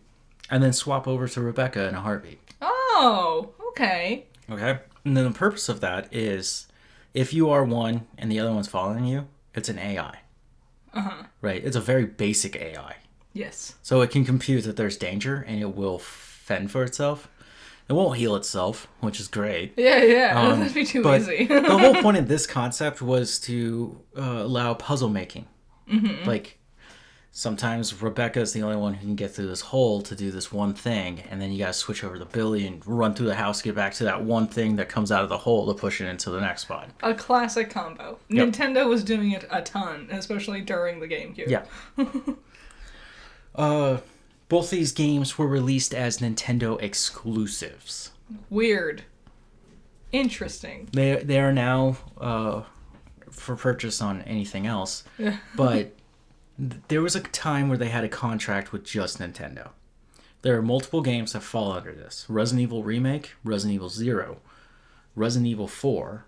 and then swap over to Rebecca in a heartbeat. Oh, okay. Okay? And then the purpose of that is if you are one and the other one's following you, it's an AI. Right? It's a very basic AI. Yes. So it can compute that there's danger and it will fend for itself. It won't heal itself, which is great. Yeah. That'd be too easy. The whole point of this concept was to allow puzzle making. Like, sometimes Rebecca is the only one who can get through this hole to do this one thing, and then you gotta switch over to Billy and run through the house, get back to that one thing that comes out of the hole to push it into the next spot. A classic combo. Yep. Nintendo was doing it a ton, especially during the GameCube. Yeah. Both these games were released as Nintendo exclusives. Weird. Interesting. They are now for purchase on anything else, but there was a time where they had a contract with just Nintendo. There are multiple games that fall under this. Resident Evil Remake, Resident Evil 0, Resident Evil 4,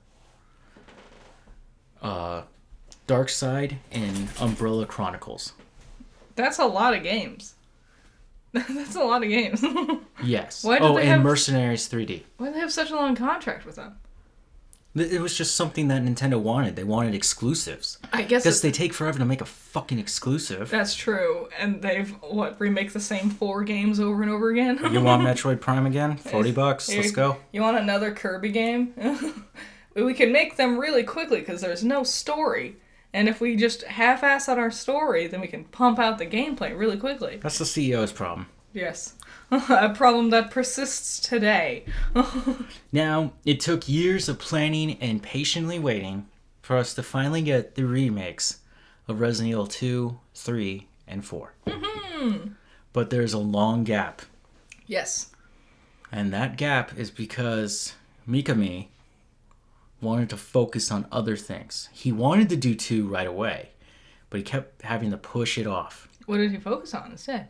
Darkside, and Umbrella Chronicles. That's a lot of games. That's a lot of games. Yes. Why did they and have... Mercenaries 3D. Why do they have such a long contract with them? It was just something that Nintendo wanted. They wanted exclusives. I guess Because they take forever to make a fucking exclusive. that's true. And they've, remake the same 4 games over and over again? You want Metroid Prime again? $40? Let's go. You want another Kirby game? We can make them really quickly because there's no story. And if we just half-ass on our story, then we can pump out the gameplay really quickly. That's the CEO's problem. Yes. A problem that persists today. Now, it took years of planning and patiently waiting for us to finally get the remakes of Resident Evil 2, 3, and 4. But there's a long gap. Yes. And that gap is because Mikami wanted to focus on other things. He wanted to do 2 right away, but he kept having to push it off. What did he focus on instead?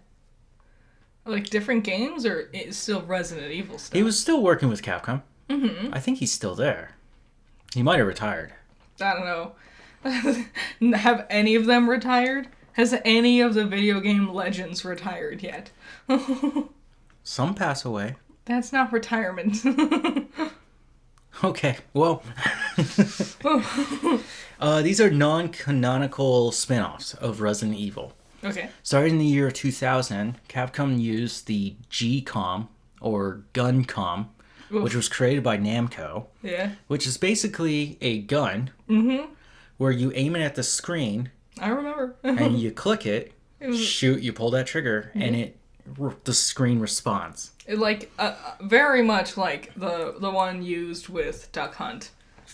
Like different games, or it's still Resident Evil stuff? He was still working with Capcom. I think he's still there. He might have retired. I don't know. Have any of them retired? Has any of the video game legends retired yet? Some pass away. That's not retirement. Okay, well, these are non-canonical spin-offs of Resident Evil. Okay. Starting in the year 2000, Capcom used the G-COM, or Guncom, which was created by Namco. Yeah. Which is basically a gun where you aim it at the screen. I remember. And you click it, shoot, you pull that trigger, and the screen responds. Like very much like the one used with Duck Hunt,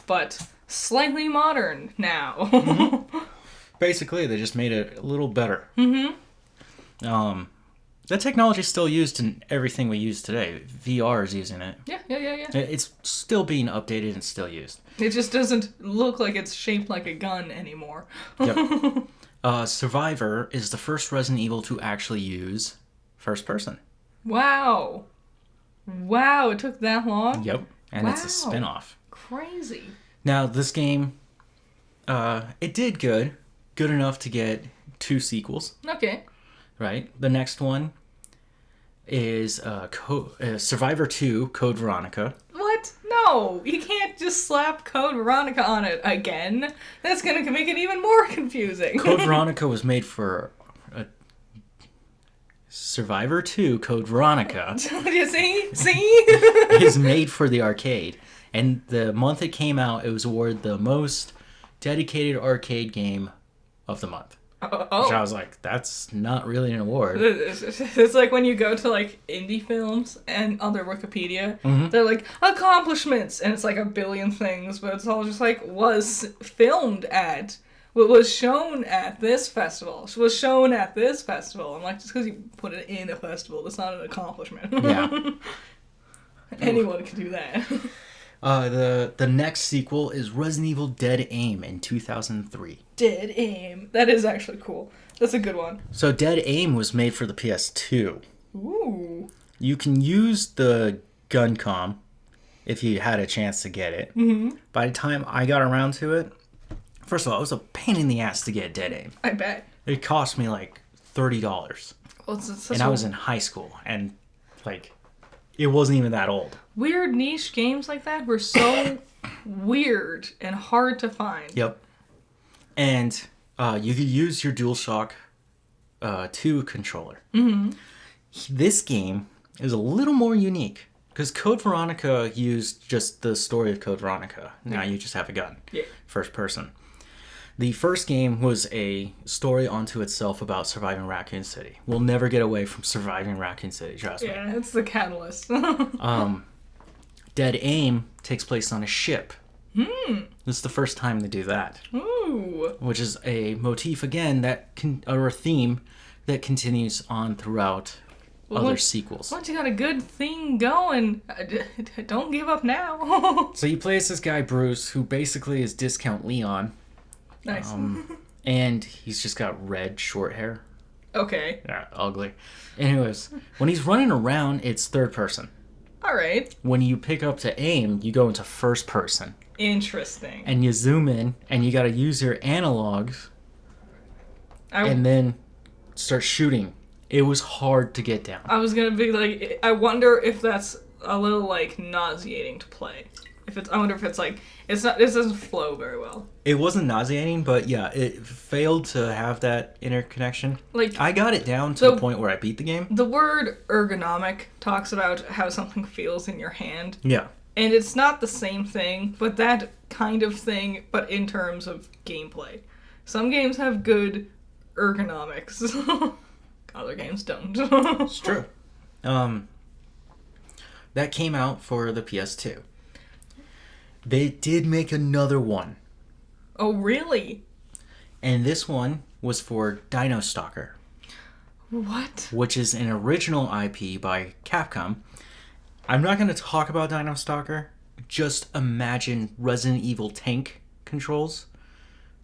but slightly modern now. Basically, they just made it a little better. That technology is still used in everything we use today. VR is using it. Yeah. It's still being updated and still used. It just doesn't look like it's shaped like a gun anymore. Yep. Survivor is the first Resident Evil to actually use first person. Wow, it took that long? Yep. And it's a spin-off. Crazy. Now, this game, it did good enough to get 2 sequels. Okay. Right? The next one is Survivor 2, Code Veronica. What? No, you can't just slap Code Veronica on it again. That's gonna make it even more confusing. Code Veronica was made for Survivor 2, Code Veronica. You see? is made for the arcade. And the month it came out, it was awarded the most dedicated arcade game of the month. Which I was like, that's not really an award. It's like when you go to like indie films and on their Wikipedia, they're like accomplishments, and it's like a billion things, but it's all just like was filmed at, was shown at this festival, was shown at this festival. I'm like, just because you put it in a festival, that's not an accomplishment. Yeah. Anyone can do that. The next sequel is Resident Evil Dead Aim in 2003. Dead Aim. That is actually cool. That's a good one. So Dead Aim was made for the PS2. Ooh. You can use the Guncom if you had a chance to get it. By the time I got around to it, first of all, it was a pain in the ass to get Dead Aim. I bet. It cost me like $30. Well, it's And I was in high school, and like, it wasn't even that old. Weird niche games like that were so weird and hard to find. Yep. And you could use your DualShock 2 controller. Mm-hmm. This game is a little more unique because Code Veronica used just the story of Code Veronica. Now you just have a gun. Yeah. First person. The first game was a story unto itself about surviving Raccoon City. We'll never get away from surviving Raccoon City, trust me. Yeah, it's the catalyst. Dead Aim takes place on a ship. This is the first time they do that. Ooh. Which is a motif, again, or a theme that continues on throughout other sequels. Once you got a good thing going, don't give up now. So you play as this guy, Bruce, who basically is Discount Leon. Nice. And he's just got red, short hair. Okay. Yeah, ugly. Anyways, when he's running around, it's third person. All right. When you pick up to aim, you go into first person. Interesting. And you zoom in, and you gotta use your analogs, and then start shooting. It was hard to get down. I was gonna be like, I wonder if that's a little like nauseating to play. I wonder if it's like it doesn't flow very well. It wasn't nauseating, but yeah, it failed to have that interconnection. Like, I got it down to the point where I beat the game. The word ergonomic talks about how something feels in your hand. Yeah. And it's not the same thing, but that kind of thing, but in terms of gameplay. Some games have good ergonomics. Other games don't. It's true. That came out for the PS2. They did make another one. Oh, really? And this one was for Dino Stalker. What? Which is an original IP by Capcom. I'm not going to talk about Dino Stalker. Just imagine Resident Evil tank controls,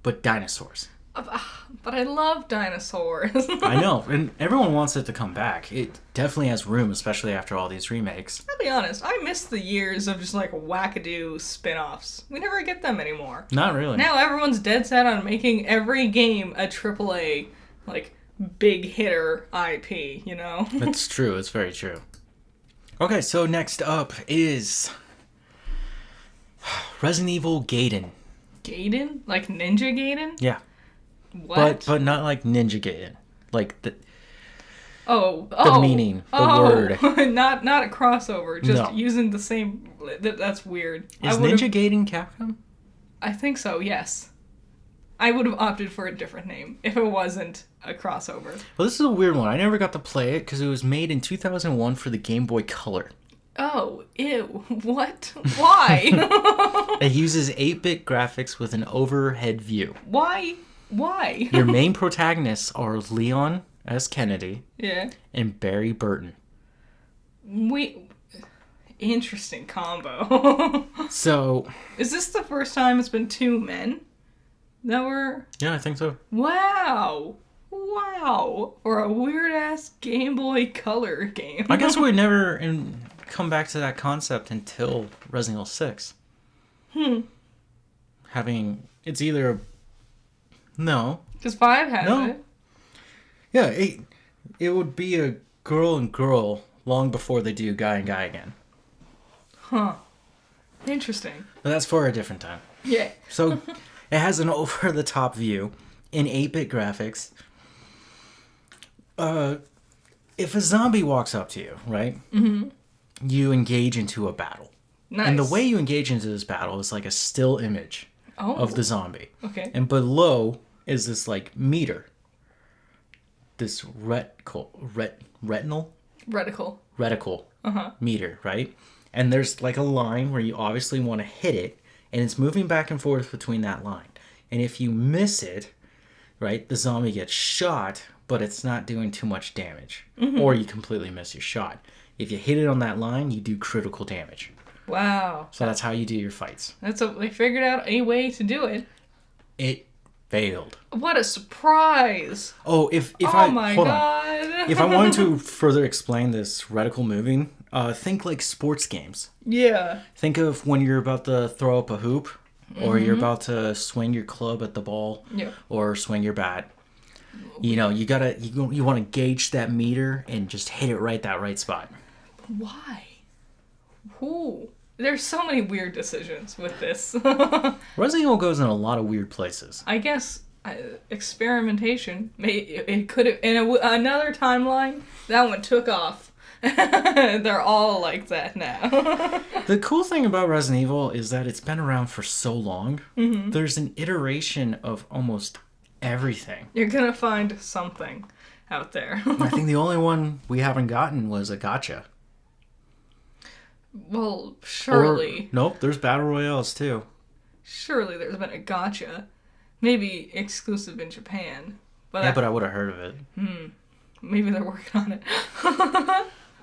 but dinosaurs. But I love dinosaurs. I know, and everyone wants it to come back. It definitely has room, especially after all these remakes. I'll be honest, I miss the years of just like wackadoo spin-offs. We never get them anymore. Not really. Now everyone's dead set on making every game a AAA, like, big hitter IP, you know? That's true, it's very true. Okay, so next up is Resident Evil Gaiden. Gaiden? Like Ninja Gaiden? Yeah. What? But not like Ninja Gaiden. Like the meaning, the word. not a crossover, just using the same. That's weird. Is Ninja Gaiden Capcom? I think so, yes. I would have opted for a different name if it wasn't a crossover. Well, this is a weird one. I never got to play it because it was made in 2001 for the Game Boy Color. Oh, ew. What? Why? It uses 8-bit graphics with an overhead view. Why? Your main protagonists are Leon S. Kennedy and Barry Burton. Interesting combo. So... Is this the first time it's been two men that were... Yeah, I think so. Wow. For a weird-ass Game Boy Color game. I guess we'd never come back to that concept until Resident Evil 6. It's either... No. Because 5 has it. Yeah, it would be a girl and girl long before they do guy and guy again. Huh. Interesting. But that's for a different time. Yeah. So, it has an over-the-top view in 8-bit graphics. If a zombie walks up to you, right? Mm-hmm. You engage into a battle. Nice. And the way you engage into this battle is like a still image of the zombie. Okay. And below is this like meter. This reticle meter, right? And there's like a line where you obviously want to hit it, and it's moving back and forth between that line. And if you miss it, right, the zombie gets shot, but it's not doing too much damage. Mm-hmm. Or you completely miss your shot. If you hit it on that line, you do critical damage. Wow. So that's how you do your fights. They figured out a way to do it. It failed. What a surprise! Oh, if oh I my hold god! On. If I wanted to further explain this reticle moving, think like sports games. Yeah. Think of when you're about to throw up a hoop, or you're about to swing your club at the ball, or swing your bat. You know, you want to gauge that meter and just hit it that right spot. Why? Who? There's so many weird decisions with this. Resident Evil goes in a lot of weird places. I guess experimentation. It could have in another timeline. That one took off. They're all like that now. The cool thing about Resident Evil is that it's been around for so long. Mm-hmm. There's an iteration of almost everything. You're gonna find something out there. I think the only one we haven't gotten was a gacha. Well, surely. Nope, there's battle royales too. Surely there's been a gacha. Maybe exclusive in Japan. But I would have heard of it. Maybe they're working on it.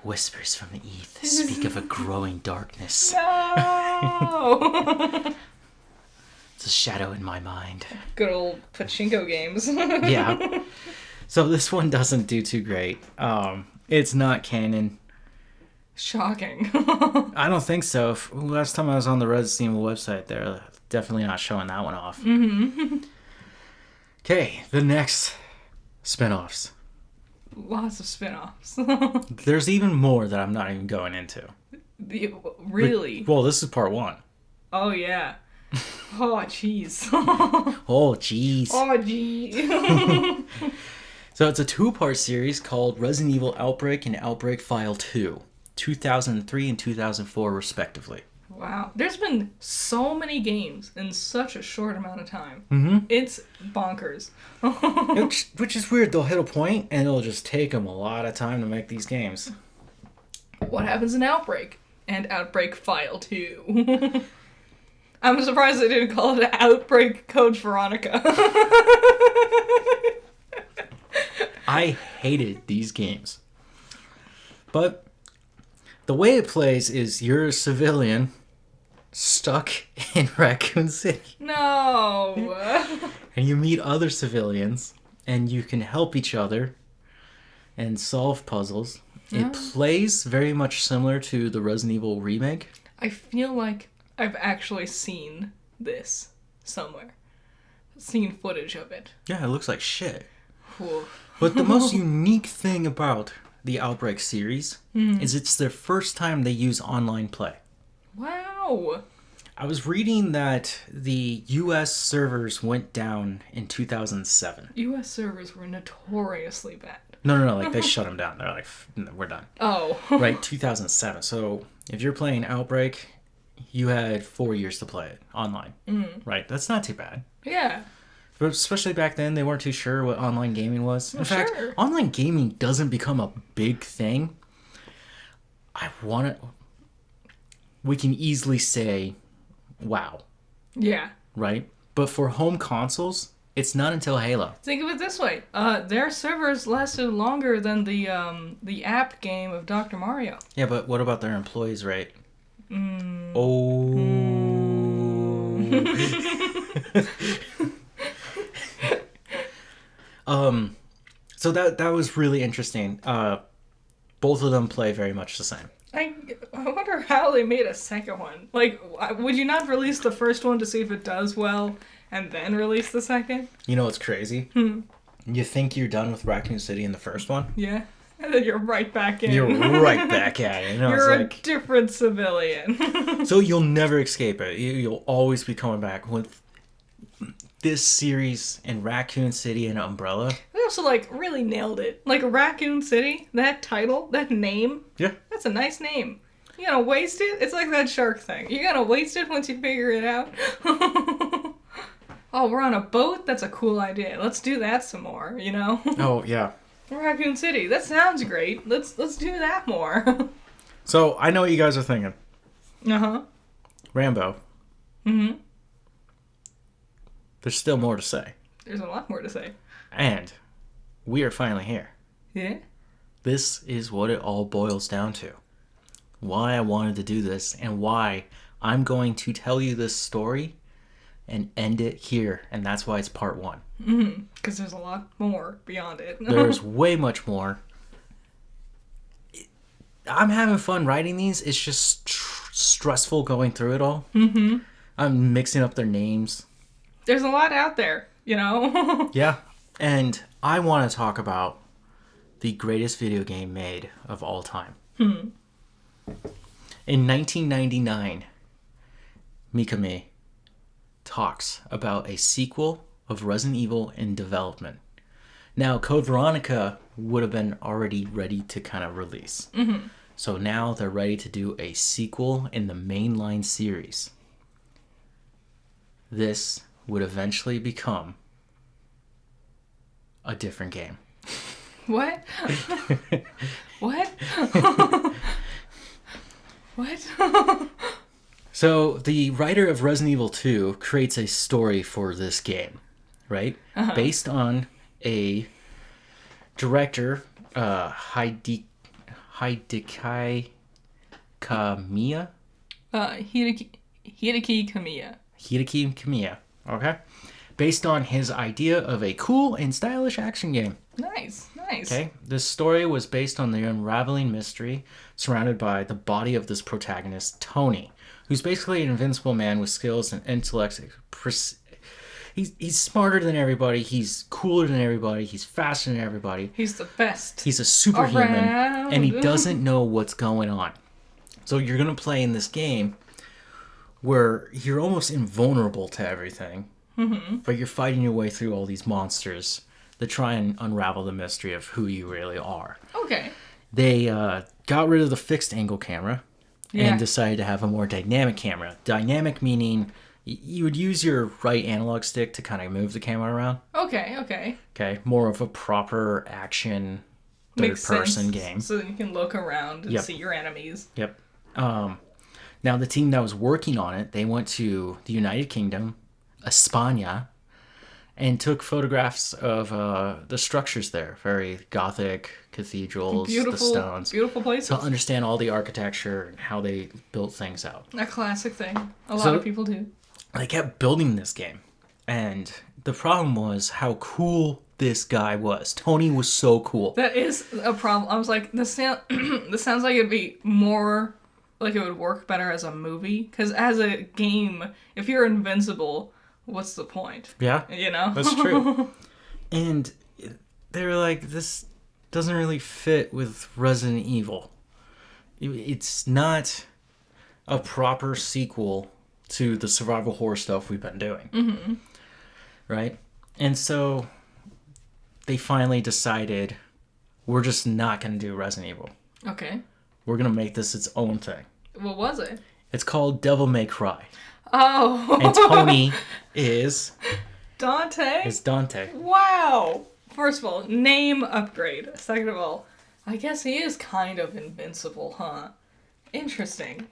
Whispers from the Eve speak of a growing darkness. No! It's a shadow in my mind. Good old pachinko games. Yeah. So this one doesn't do too great. It's not canon. Shocking. I don't think so. Last time I was on the Resident Evil website, they're definitely not showing that one off. Okay, the next spin-offs. Lots of spin-offs. There's even more that I'm not even going into. Really? Well, this is part 1. Oh, yeah. Oh, jeez. Oh, jeez. Oh, jeez. So it's a 2-part series called Resident Evil Outbreak and Outbreak File 2, 2003 and 2004 respectively. Wow. There's been so many games in such a short amount of time. Mm-hmm. It's bonkers. Which is weird. They'll hit a point and it'll just take them a lot of time to make these games. What happens in Outbreak and Outbreak File 2? I'm surprised they didn't call it Outbreak Code Veronica. I hated these games. But the way it plays is you're a civilian stuck in Raccoon City. No. And you meet other civilians and you can help each other and solve puzzles. It plays very much similar to the Resident Evil remake. I feel like I've actually seen this somewhere. Seen footage of it. Yeah, it looks like shit. Whew. But the most unique thing about the Outbreak series is it's their first time they use online play. Wow. I was reading that the US servers went down in 2007. US servers were notoriously bad. No, like they shut them down. They're like, no, we're done. Oh. Right, 2007. So if you're playing Outbreak, you had 4 years to play it online. Right, that's not too bad. Yeah. But especially back then, they weren't too sure what online gaming was. In fact, online gaming doesn't become a big thing. We can easily say, wow. Yeah. Right? But for home consoles, it's not until Halo. Think of it this way. Their servers lasted longer than the app game of Dr. Mario. Yeah, but what about their employees' rate? So that was really interesting. Both of them play very much the same. I wonder how they made a second one. Like, would you not release the first one to see if it does well, and then release the second? You know what's crazy? You think you're done with Raccoon City in the first one? Yeah. And then you're right back in. You're right back at it. You know, you're a different civilian. So you'll never escape it. You'll always be coming back with this series and Raccoon City and Umbrella. They also, really nailed it. Like, Raccoon City, that title, that name. Yeah. That's a nice name. You gonna waste it? It's like that shark thing. You gonna waste it once you figure it out? Oh, we're on a boat? That's a cool idea. Let's do that some more, you know? Oh, yeah. Raccoon City, that sounds great. Let's do that more. So, I know what you guys are thinking. Uh-huh. Rambo. Mm-hmm. There's still more to say. There's a lot more to say. And we are finally here. Yeah? This is what it all boils down to. Why I wanted to do this and why I'm going to tell you this story and end it here. And that's why it's part 1. Mm-hmm. Because there's a lot more beyond it. There's way much more. I'm having fun writing these. It's just stressful going through it all. Mm-hmm. I'm mixing up their names. There's a lot out there, you know? Yeah. And I want to talk about the greatest video game made of all time. In 1999, Mikami talks about a sequel of Resident Evil in development. Now, Code Veronica would have been already ready to kind of release. So now they're ready to do a sequel in the mainline series. This would eventually become a different game. What? What? What? So the writer of Resident Evil 2 creates a story for this game, right? Based on a director, Hideki Kamiya? Hideki Kamiya. Hideki Kamiya, okay? Based on his idea of a cool and stylish action game. Nice. Okay, this story was based on the unraveling mystery surrounded by the body of this protagonist, Tony, who's basically an invincible man with skills and intellect. He's smarter than everybody, he's cooler than everybody, he's faster than everybody. He's the best. He's a superhuman, around. and he doesn't know what's going on. So you're going to play in this game where you're almost invulnerable to everything, but you're fighting your way through all these monsters that try and unravel the mystery of who you really are. Okay. They got rid of the fixed angle camera and decided to have a more dynamic camera. Dynamic meaning you would use your right analog stick to kind of move the camera around. Okay. Okay, more of a proper action third-person game. So you can look around and see your enemies. Yep. Now, the team that was working on it, they went to the United Kingdom, España, and took photographs of the structures there. Very Gothic cathedrals, the stones. Beautiful places. To understand all the architecture and how they built things out. A classic thing. A lot of people do. They kept building this game. And the problem was how cool this guy was. Tony was so cool. That is a problem. I was like, this sounds like it'd be more... like it would work better as a movie. Because as a game, if you're invincible... what's the point? Yeah. You know? That's true. And they were like, this doesn't really fit with Resident Evil. It's not a proper sequel to the survival horror stuff we've been doing. Right? And so they finally decided, we're just not going to do Resident Evil. Okay. We're going to make this its own thing. What was it? It's called Devil May Cry. Oh. And Tony is... Dante? Is Dante. Wow. First of all, name upgrade. Second of all, I guess he is kind of invincible, huh? Interesting.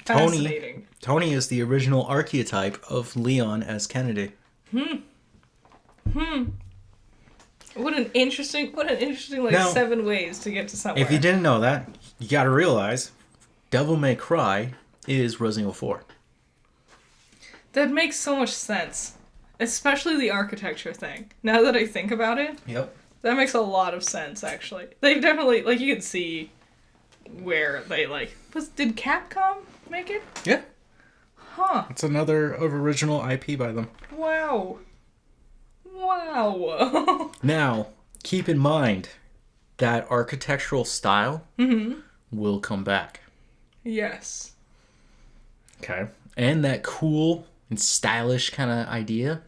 Fascinating. Tony is the original archetype of Leon S. Kennedy. What an interesting Now, 7 ways to get to somewhere. If you didn't know that, you gotta realize Devil May Cry is Resident Evil 4. That makes so much sense. Especially the architecture thing. Now that I think about it, Yep. that makes a lot of sense, actually. They definitely, like, you can see where they, like... Did Capcom make it? Yeah. Huh. It's another original IP by them. Wow. Now, keep in mind that architectural style will come back. Yes. Okay. And that cool and stylish kind of idea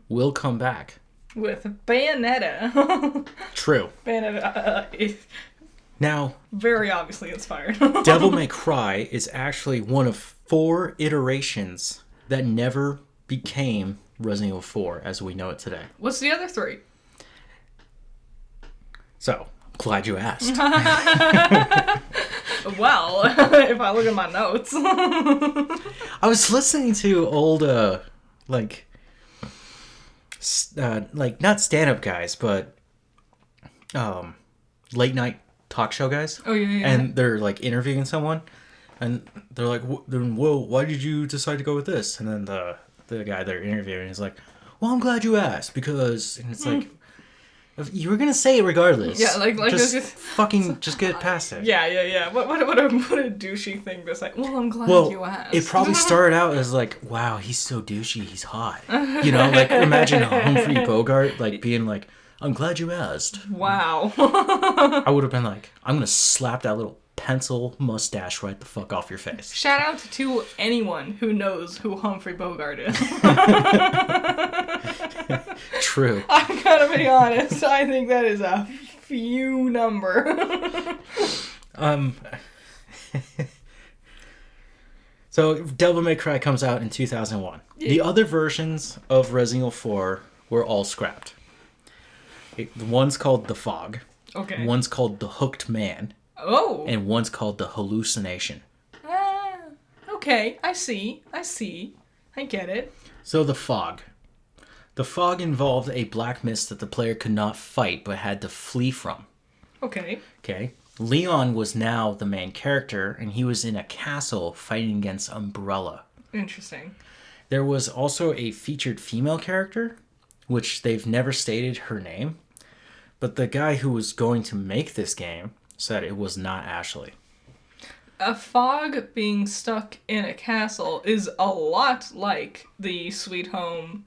will come back. With Bayonetta. True. Bayonetta is Now, very obviously inspired. Devil May Cry is actually one of 4 iterations that never became Resident Evil 4 as we know it today. What's the other 3? So, glad you asked. Well, if I look at my notes. I was listening to old, like not stand-up guys, but late night talk show guys. Oh, yeah. And they're like interviewing someone, and they're like, "Well, why did you decide to go with this?" And then the guy they're interviewing is like, "Well, I'm glad you asked because," and it's like, You were gonna say it regardless. Yeah, like just fucking just get past it. Yeah. What a douchey thing to say. Well, I'm glad you asked. It probably started out as like, wow, he's so douchey, he's hot. You know, like imagine Humphrey Bogart like being like, I'm glad you asked. Wow. I would have been like, I'm gonna slap that little pencil mustache right the fuck off your face. Shout out to anyone who knows who Humphrey Bogart is. True. I gotta be honest. I think that is a few number. So Devil May Cry comes out in 2001. Yeah. The other versions of Resident Evil 4 were all scrapped. One's called The Fog. Okay. One's called The Hooked Man. Oh. And one's called The Hallucination. Okay. I see. I get it. So The Fog. The fog involved a black mist that the player could not fight but had to flee from. Okay. Leon was now the main character, and he was in a castle fighting against Umbrella. Interesting. There was also a featured female character, which they've never stated her name, but the guy who was going to make this game said it was not Ashley. A fog being stuck in a castle is a lot like the Sweet Home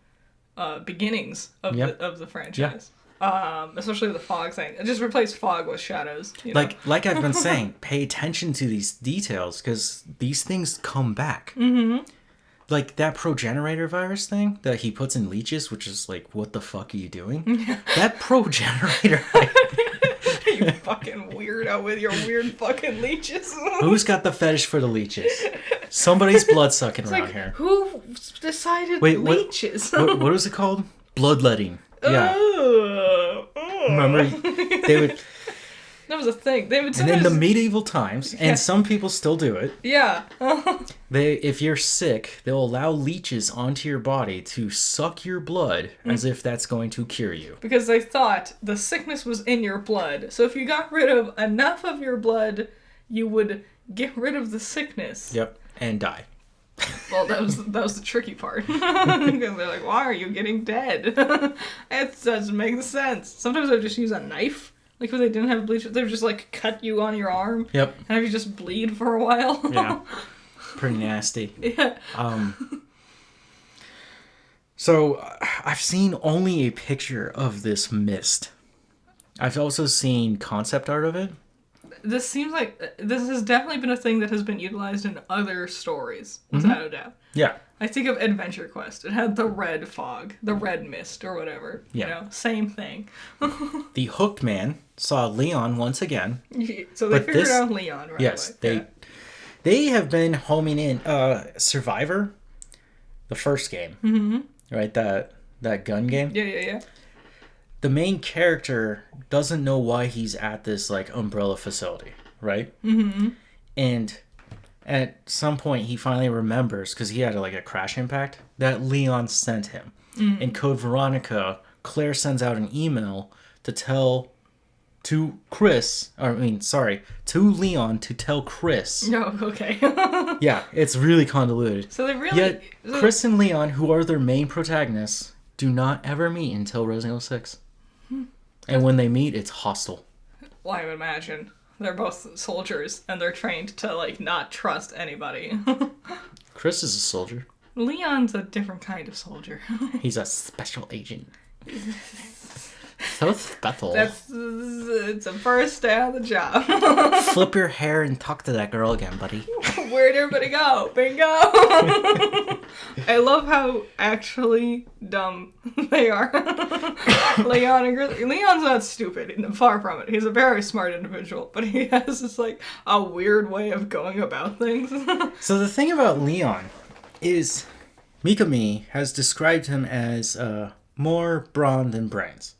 beginnings of the franchise. Especially the fog thing. Just replace fog with shadows. You know? Like I've been saying, pay attention to these details because these things come back. Mm-hmm. Like that Progenerator virus thing that he puts in leeches, which is like, what the fuck are you doing? That Progenerator. You fucking weirdo with your weird fucking leeches. Who's got the fetish for the leeches? Somebody's blood sucking around here. Who decided leeches? What was it called? Bloodletting. Yeah. Remember, they would. That was a thing. They would. And in the medieval times, and some people still do it. Yeah. If you're sick, they'll allow leeches onto your body to suck your blood as if that's going to cure you. Because they thought the sickness was in your blood. So if you got rid of enough of your blood, you would get rid of the sickness. Yep, and die. Well, that was the tricky part. Because they're like, why are you getting dead? It doesn't make sense. Sometimes they just use a knife. Like if they didn't have bleach, they would just like cut you on your arm. Yep. And have you just bleed for a while. Yeah. Pretty nasty. Yeah. So I've seen only a picture of this mist. I've also seen concept art of it. This seems like this has definitely been a thing that has been utilized in other stories, without a doubt. Yeah. I think of Adventure Quest. It had the red fog, the red mist, or whatever. Yeah. You know, same thing. The Hooked Man saw Leon once again. So they figured out Leon right away. They have been homing in Survivor, the first game. Mm-hmm. Right? That gun game? Yeah. The main character doesn't know why he's at this like Umbrella facility, right? Mm-hmm. And at some point he finally remembers, because he had like a crash impact, that Leon sent him. Mm-hmm. In Code Veronica, Claire sends out an email to tell to Leon to tell Chris. Oh, okay. Yeah, it's really convoluted. So they really... Yet, Chris and Leon, who are their main protagonists, do not ever meet until Resident Evil 6. And when they meet, it's hostile. Well, I would imagine. They're both soldiers, and they're trained to, like, not trust anybody. Chris is a soldier. Leon's a different kind of soldier. He's a special agent. So special. It's a first day on the job. Flip your hair and talk to that girl again, buddy. Where'd everybody go? Bingo! I love how actually dumb they are. Leon's not stupid, far from it. He's a very smart individual, but he has this, like, a weird way of going about things. So the thing about Leon is Mikami has described him as more brawn than brains.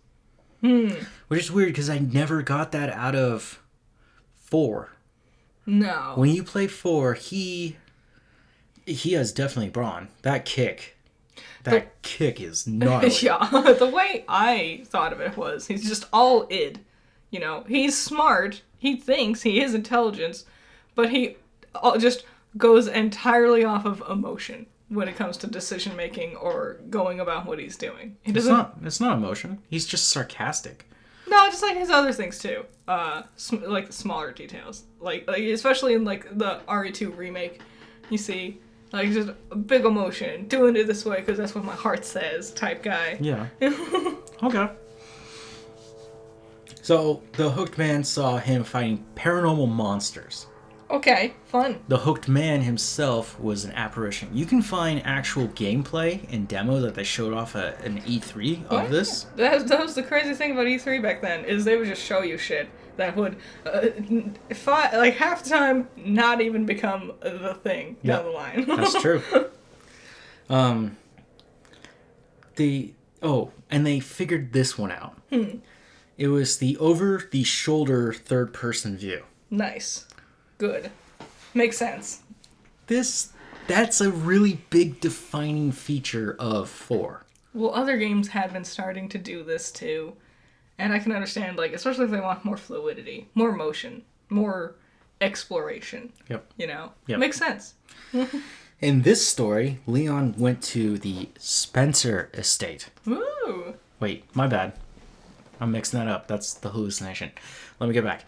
Which is weird because I never got that out of 4. No. When you play 4, he has definitely brawn. That kick is gnarly. Yeah, the way I thought of it was he's just all id. You know, he's smart. He thinks he is intelligence, but he just goes entirely off of emotion when it comes to decision making or going about what he's doing. It's not emotion. He's just sarcastic. No, just like his other things too. Like smaller details, like especially in like the RE2 remake, you see like just a big emotion, doing it this way because that's what my heart says, type guy. Yeah. Okay. So the Hooked Man saw him fighting paranormal monsters. Okay, fun. The Hooked Man himself was an apparition. You can find actual gameplay and demo that they showed off at an E3 of this. That was the crazy thing about E3 back then, is they would just show you shit that would, like half the time, not even become the thing down the line. That's true. And they figured this one out. It was the over-the-shoulder third-person view. Nice. Good. Makes sense. That's a really big defining feature of 4. Well, other games have been starting to do this too. And I can understand, like, especially if they want more fluidity, more motion, more exploration. Yep. You know? Yep. Makes sense. In this story, Leon went to the Spencer estate. Ooh. Wait, my bad. I'm mixing that up. That's the hallucination. Let me get back.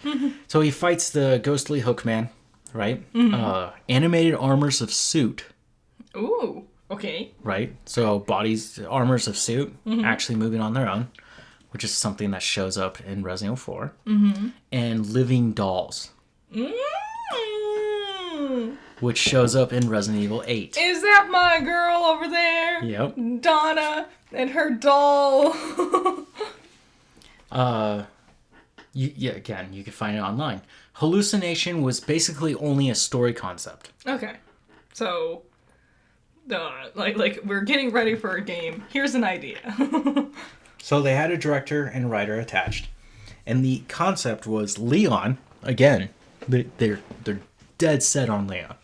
So he fights the ghostly Hook Man, right? Animated armors of suit. Ooh. Okay. Right? So armors of suit, actually moving on their own, which is something that shows up in Resident Evil 4. And living dolls, which shows up in Resident Evil 8. Is that my girl over there? Yep. Donna and her doll. Again, you can find it online. Hallucination was basically only a story concept. Okay. So, like we're getting ready for a game. Here's an idea. So they had a director and writer attached. And the concept was Leon, again, they're dead set on Leon.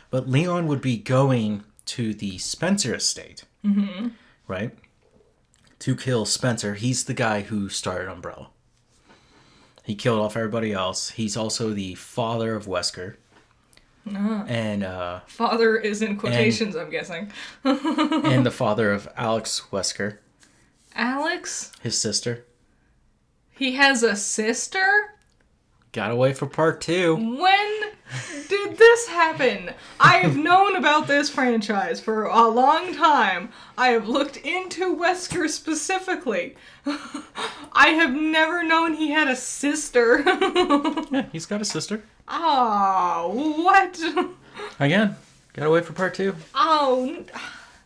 But Leon would be going to the Spencer estate, right? To kill Spencer. He's the guy who started Umbrella. He killed off everybody else. He's also the father of Wesker. And father is in quotations, I'm guessing. and the father of Alex Wesker. Alex? His sister. He has a sister? Gotta wait for part 2. When did this happen? I have known about this franchise for a long time. I have looked into Wesker specifically. I have never known he had a sister. Yeah, he's got a sister. Oh, what? Again, gotta wait for part 2. Oh,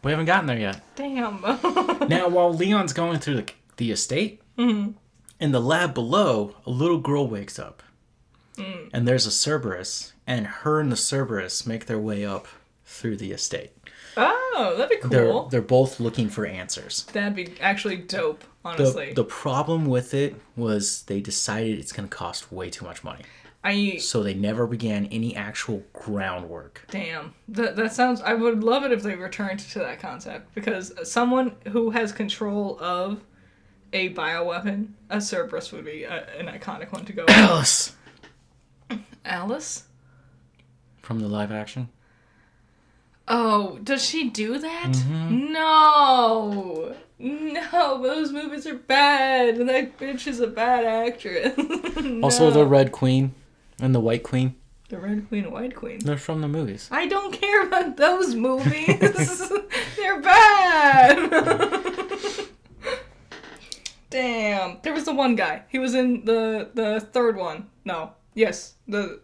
We haven't gotten there yet. damn. Now, while Leon's going through the estate, in the lab below, a little girl wakes up. And there's a Cerberus, and her and the Cerberus make their way up through the estate. Oh, that'd be cool. They're both looking for answers. That'd be actually dope, honestly. The problem with it was they decided it's going to cost way too much money. So they never began any actual groundwork. Damn. That sounds... I would love it if they returned to that concept, because someone who has control of a bioweapon, a Cerberus would be an iconic one to go with. Alice! Alice? From the live action? Oh, does she do that? Mm-hmm. No! No, those movies are bad, and that bitch is a bad actress. No. Also, the Red Queen and the White Queen. The Red Queen and White Queen. They're from the movies. I don't care about those movies. They're bad. Damn. There was the one guy. He was in the third one. No. Yes. The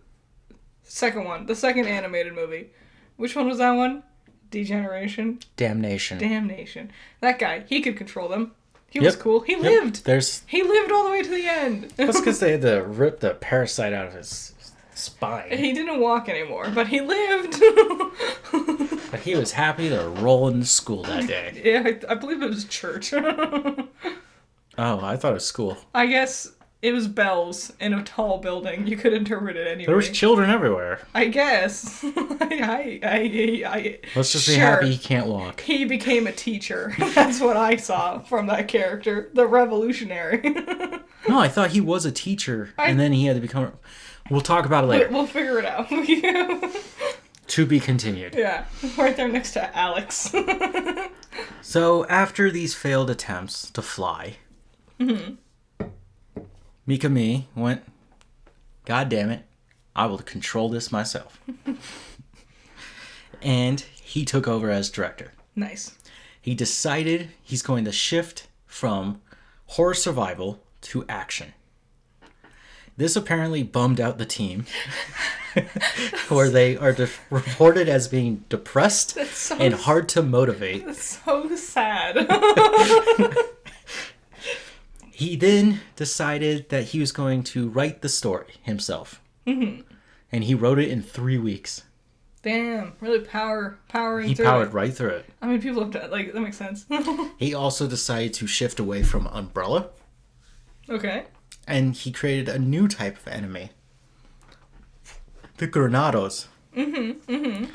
second one. The second animated movie. Which one was that one? Degeneration? Damnation. Damnation. That guy. He could control them. He was cool. He lived. He lived all the way to the end. That's because they had to rip the parasite out of his spine. He didn't walk anymore, but he lived. But he was happy to roll into school that day. Yeah, I believe it was church. Oh, I thought it was school. I guess it was bells in a tall building. You could interpret it anyway. There was children everywhere. I guess. Let's just be happy he can't walk. He became a teacher. That's what I saw from that character. The revolutionary. No, I thought he was a teacher, and then he had to become... We'll talk about it later. We'll figure it out. To be continued. Yeah, right there next to Alex. So, after these failed attempts to fly, Mikami went, God damn it, I will control this myself. And he took over as director. Nice. He decided he's going to shift from horror survival to action. This apparently bummed out the team, where they are reported as being depressed and hard to motivate. That's so sad. He then decided that he was going to write the story himself. Mm-hmm. And he wrote it in 3 weeks. Damn, really powering through it. He powered right through it. I mean, people have done, like, that makes sense. He also decided to shift away from Umbrella. Okay. And he created a new type of enemy. The Granados. Mm-hmm, mm-hmm.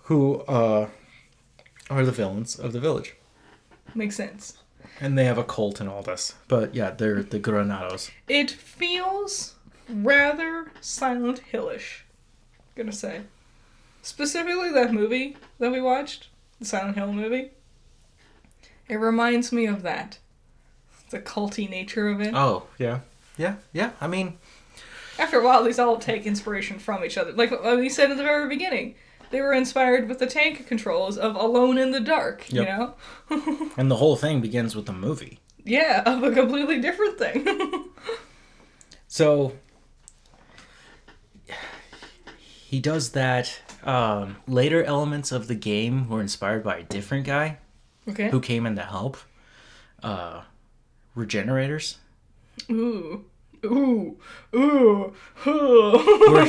Who are the villains of the village. Makes sense. And they have a cult and all this. But yeah, they're the Granados. It feels rather Silent Hill-ish, gonna say. Specifically that movie that we watched, the Silent Hill movie. It reminds me of that. The culty nature of it. Oh, yeah. Yeah. I mean, after a while, these all take inspiration from each other. Like we said in the very beginning, they were inspired with the tank controls of Alone in the Dark, you know? And the whole thing begins with the movie. Yeah, of a completely different thing. So, he does that. Later elements of the game were inspired by a different guy. Okay. Who came in to help. Regenerators. Ooh. Where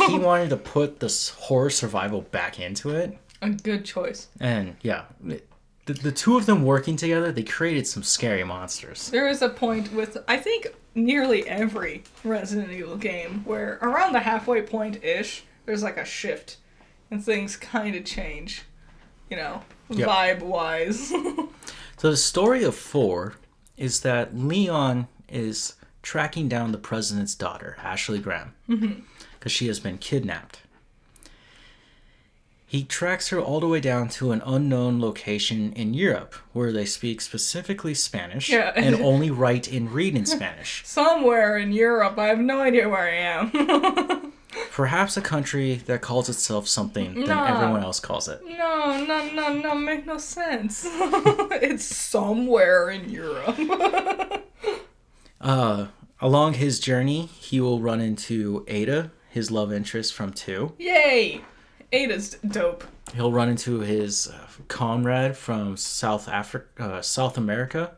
he wanted to put this horror survival back into it. A good choice. And yeah, the two of them working together, they created some scary monsters. There is a point with, I think, nearly every Resident Evil game where around the halfway point-ish, there's like a shift and things kind of change, you know, vibe-wise. So the story of 4 is that Leon is tracking down the president's daughter, Ashley Graham, because she has been kidnapped. He tracks her all the way down to an unknown location in Europe, where they speak specifically Spanish and only write and read in Spanish. Somewhere in Europe, I have no idea where I am. Perhaps a country that calls itself something that everyone else calls it. No, make no sense. It's somewhere in Europe. Along his journey, he will run into Ada, his love interest from 2. Yay! Ada's dope. He'll run into his comrade from South America.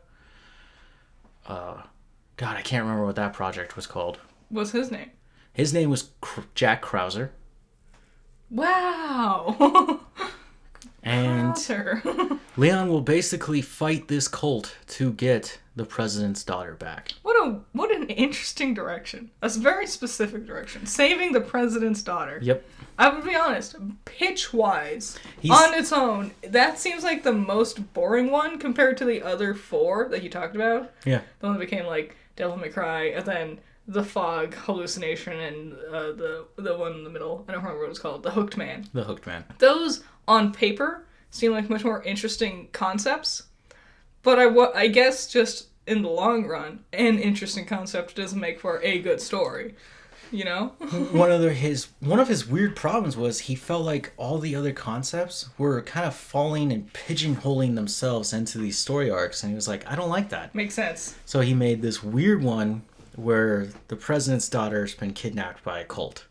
God, I can't remember what that project was called. What's his name? His name was Jack Krauser. Wow! And Leon will basically fight this cult to get the president's daughter back. What an interesting direction. A very specific direction. Saving the president's daughter. Yep. I would be honest, pitch-wise, on its own, that seems like the most boring one compared to the other 4 that you talked about. Yeah. The one that became like Devil May Cry, and then the Fog hallucination, and the one in the middle. I don't remember what it was called. The Hooked Man. The Hooked Man. Those, on paper, seem like much more interesting concepts. But I guess just in the long run, an interesting concept doesn't make for a good story. You know? One of his weird problems was he felt like all the other concepts were kind of falling and pigeonholing themselves into these story arcs, and he was like, I don't like that. Makes sense. So he made this weird one where the president's daughter's been kidnapped by a cult.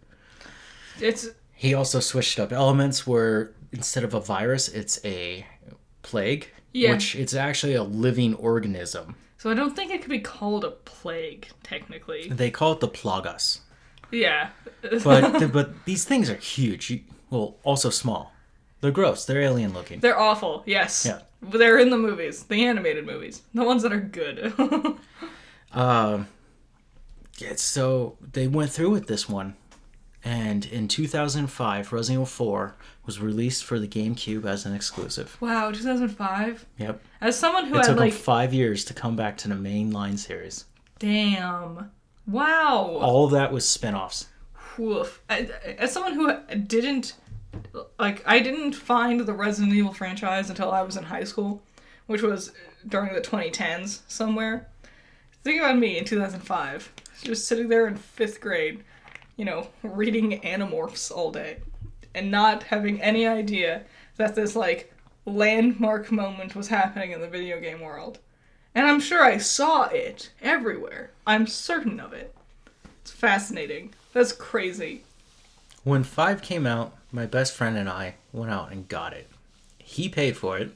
He also switched up elements where instead of a virus, it's a plague, which it's actually a living organism. So I don't think it could be called a plague, technically. They call it the plagas. Yeah. but these things are huge. Also small. They're gross. They're alien looking. They're awful, yes. Yeah. They're in the movies. The animated movies. The ones that are good. So they went through with this one. And in 2005, Resident Evil 4 was released for the GameCube as an exclusive. Wow, 2005? Yep. As someone who it took them 5 years to come back to the mainline series. Damn. Wow. All of that was spin-offs. Woof. As someone who didn't... I didn't find the Resident Evil franchise until I was in high school, which was during the 2010s somewhere. Think about me in 2005. just sitting there in 5th grade, reading Animorphs all day and not having any idea that this, landmark moment was happening in the video game world. And I'm sure I saw it everywhere. I'm certain of it. It's fascinating. That's crazy. When 5 came out, my best friend and I went out and got it. He paid for it,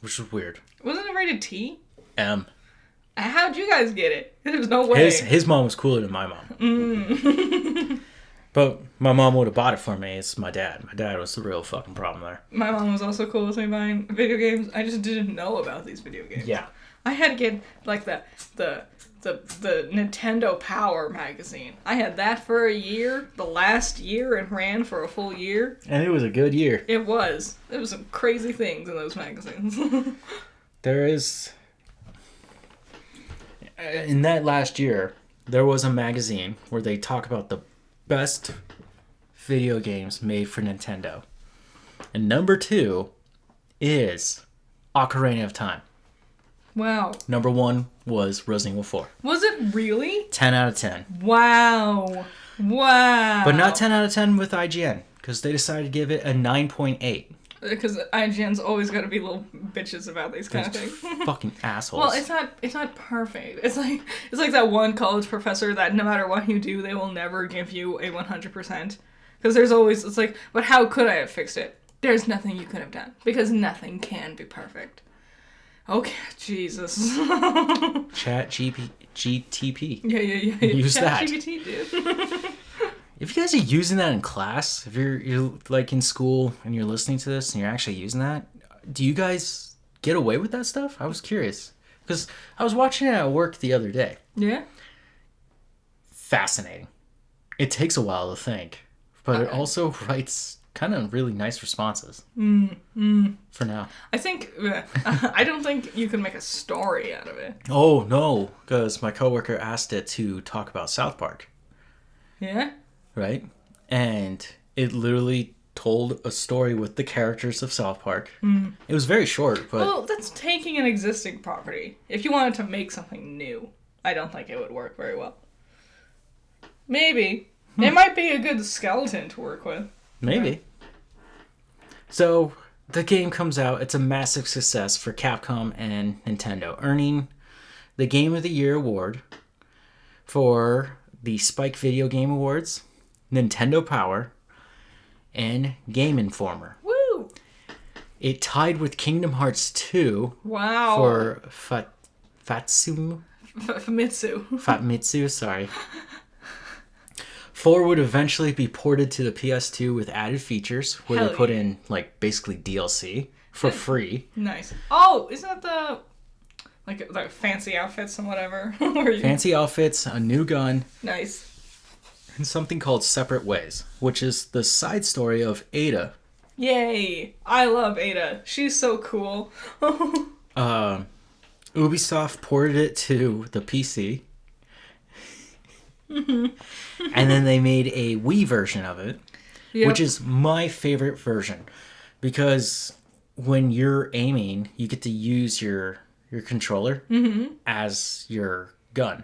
which was weird. Wasn't it rated T? M. How'd you guys get it? There's no way. His mom was cooler than my mom. But my mom would have bought it for me. It's my dad. My dad was the real fucking problem there. My mom was also cool with me buying video games. I just didn't know about these video games. Yeah. I had to get the Nintendo Power magazine. I had that for a year, the last year, and ran for a full year. And it was a good year. It was. There was some crazy things in those magazines. There is... In that last year, there was a magazine where they talk about the best video games made for Nintendo. And number 2 is Ocarina of Time. Wow. Number 1 was Resident Evil 4. Was it really? 10 out of 10. Wow. But not 10 out of 10 with IGN, because they decided to give it a 9.8. Because IGN's always got to be little bitches about these kind of things. Fucking assholes. Well, it's not perfect. It's like that one college professor that no matter what you do, they will never give you a 100%. Because there's always, it's like, but how could I have fixed it? There's nothing you could have done. Because nothing can be perfect. Okay, Jesus. Chat GTP. Yeah. Use Chat that. GPT, dude. If you guys are using that in class, if you're like in school and you're listening to this and you're actually using that, do you guys get away with that stuff? I was curious. Because I was watching it at work the other day. Yeah? Fascinating. It takes a while to think. But it also writes kind of really nice responses. For now. I think, I don't think you can make a story out of it. Oh, no. Because my coworker asked it to talk about South Park. Yeah? Right? And it literally told a story with the characters of South Park. It was very short, but... Well, that's taking an existing property. If you wanted to make something new, I don't think it would work very well. Maybe. It might be a good skeleton to work with. Maybe. Yeah. So, the game comes out. It's a massive success for Capcom and Nintendo, earning the Game of the Year award for the Spike Video Game Awards, Nintendo Power, and Game Informer. Woo! It tied with Kingdom Hearts 2 wow. for Famitsu, sorry. 4 would eventually be ported to the PS2 with added features where they put in like basically DLC for free. Nice. Oh, isn't that the like fancy outfits and whatever? Fancy outfits, a new gun. Nice. And something called Separate Ways, which is the side story of Ada. Yay! I love Ada. She's so cool. Ubisoft ported it to the PC. And then they made a Wii version of it, which is my favorite version. Because when you're aiming, you get to use your controller as your gun.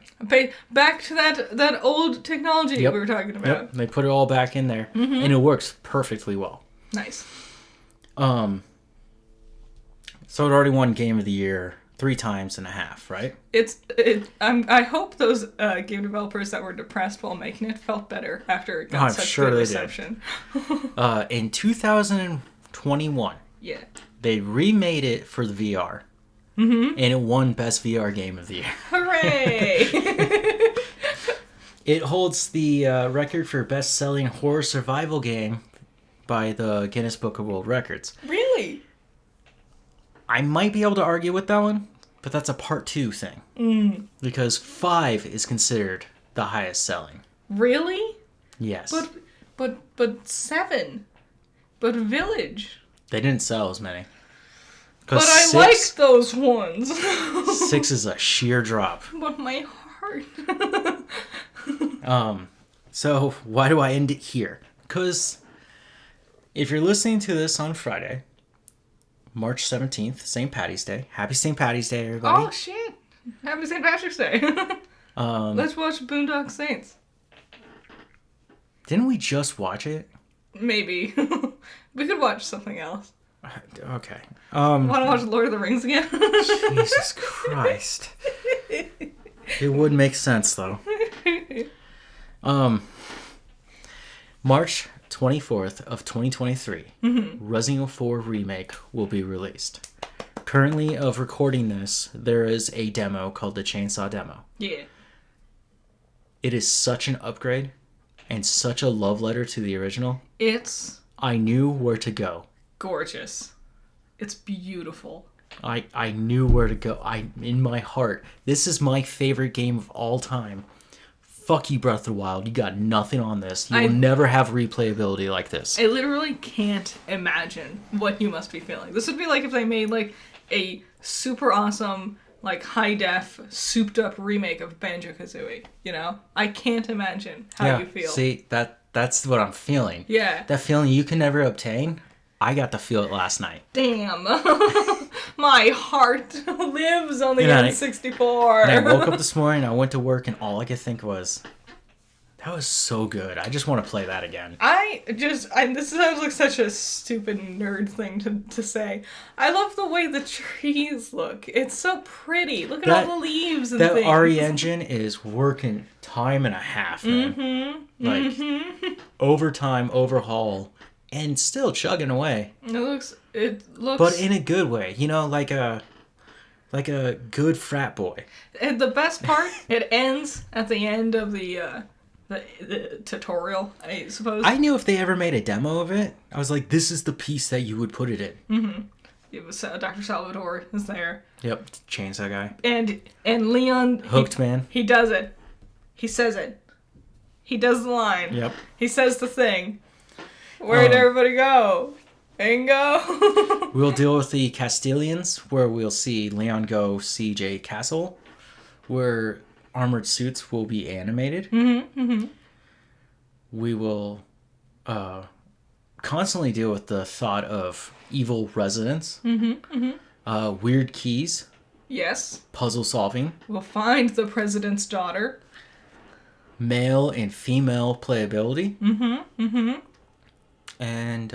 Back to that old technology we were talking about. Yep. They put it all back in there, and it works perfectly well. Nice. So it already won Game of the Year 3 times and a half, right? I hope those game developers that were depressed while making it felt better after it got such good reception. In 2021, they remade it for the VR. And it won Best VR Game of the Year. Hooray! It holds the record for best-selling horror survival game by the Guinness Book of World Records. Really? I might be able to argue with that one, but that's a part 2 thing. Because 5 is considered the highest selling. Really? Yes. But 7. But Village. They didn't sell as many. But I like those ones. 6 is a sheer drop. But my heart. So why do I end it here? Because if you're listening to this on Friday, March 17th, St. Paddy's Day. Happy St. Paddy's Day, everybody. Oh, shit. Happy St. Patrick's Day. Let's watch Boondock Saints. Didn't we just watch it? Maybe. We could watch something else. Okay. Want to watch Lord of the Rings again? Jesus Christ. It would make sense, though. March 24th of 2023, Resident Evil 4 Remake will be released. Currently, of recording this, there is a demo called the Chainsaw Demo. Yeah. It is such an upgrade and such a love letter to the original. It's I knew where to go. gorgeous. It's beautiful. I knew where to go. In my heart, this is my favorite game of all time. Fuck you, Breath of the Wild. You got nothing on this. You will never have replayability like this. I literally can't imagine what you must be feeling. This would be like if they made like a super awesome, like high def, souped up remake of Banjo-Kazooie. You know, I can't imagine how you feel. See, that's what I'm feeling. Yeah. That feeling you can never obtain. I got to feel it last night. Damn. My heart lives on the And N64. And I woke up this morning, I went to work, and all I could think was, that was so good. I just want to play that again. This sounds like such a stupid nerd thing to say. I love the way the trees look. It's so pretty. Look at all the leaves and things. That RE engine is working time and a half, man. Overtime, overhaul. And still chugging away. It looks. But in a good way, you know, like a good frat boy. And the best part, it ends at the end of the tutorial, I suppose. I knew if they ever made a demo of it, I was like, this is the piece that you would put it in. It was Dr. Salvador is there. Yep, chainsaw guy. And Leon. Hooked man. He does it. He says it. He does the line. Yep. He says the thing. Where'd everybody go? Bingo. We'll deal with the Castilians, where we'll see Leon go CJ Castle, where armored suits will be animated. We will constantly deal with the thought of evil residents, weird keys. Yes. Puzzle solving. We'll find the president's daughter. Male and female playability. And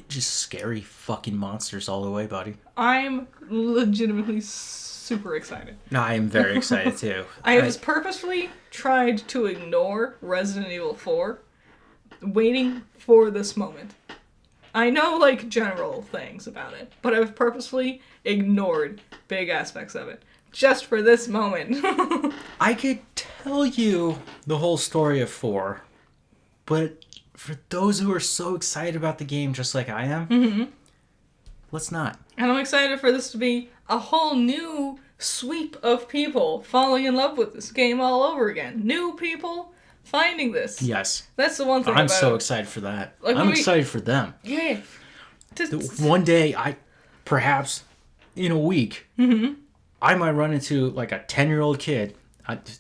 just scary fucking monsters all the way, buddy. I'm legitimately super excited. No, I am very excited too. I have purposefully tried to ignore Resident Evil 4, waiting for this moment. I know, like, general things about it, but I've purposefully ignored big aspects of it, just for this moment. I could tell you the whole story of 4, but for those who are so excited about the game just like I am, let's not. And I'm excited for this to be a whole new sweep of people falling in love with this game all over again. New people finding this. Yes. That's the one thing I'm so excited for that. Like, I'm excited for them. Yeah. One day, perhaps in a week, I might run into like a 10-year-old kid.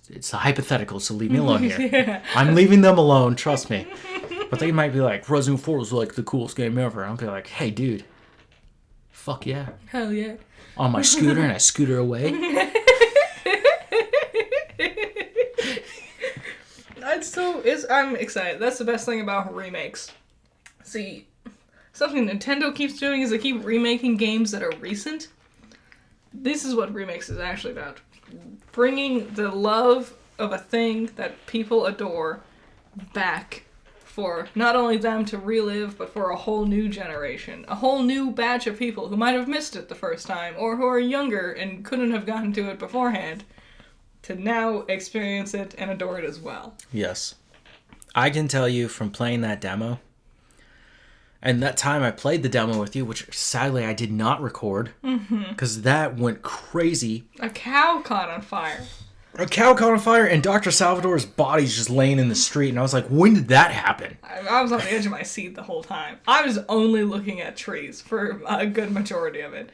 It's a hypothetical, so leave me alone here. Yeah. I'm leaving them alone, trust me. But they might be like, Resident Evil 4 is like the coolest game ever. I'll be like, hey, dude. Fuck yeah. Hell yeah. On my scooter, and I scooter away. I'm excited. That's the best thing about remakes. See, something Nintendo keeps doing is they keep remaking games that are recent. This is what remakes is actually about. Bringing the love of a thing that people adore back for not only them to relive, but for a whole new generation. A whole new batch of people who might have missed it the first time, or who are younger and couldn't have gotten to it beforehand, to now experience it and adore it as well. Yes. I can tell you from playing that demo, and that time I played the demo with you, which sadly I did not record, because that went crazy. A cow caught on fire. A cow caught on fire, and Dr. Salvador's body's just laying in the street, and I was like, when did that happen? I was on the edge of my seat the whole time. I was only looking at trees for a good majority of it.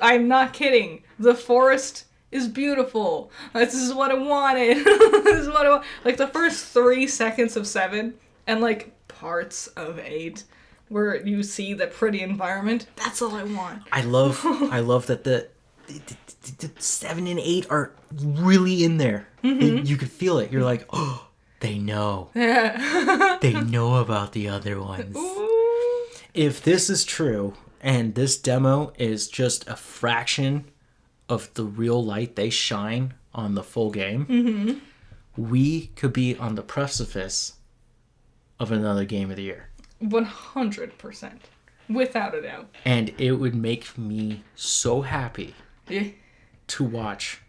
I'm not kidding. The forest is beautiful. This is what I wanted. This is what I want. Like, the first 3 seconds of 7, and, like, parts of 8, where you see the pretty environment, that's all I want. I love that 7 and 8 are really in there. You could feel it. You're like, oh, they know. Yeah. They know about the other ones. Ooh. If this is true, and this demo is just a fraction of the real light they shine on the full game, we could be on the precipice of another game of the year. 100%. Without a doubt. And it would make me so happy Yeah. to watch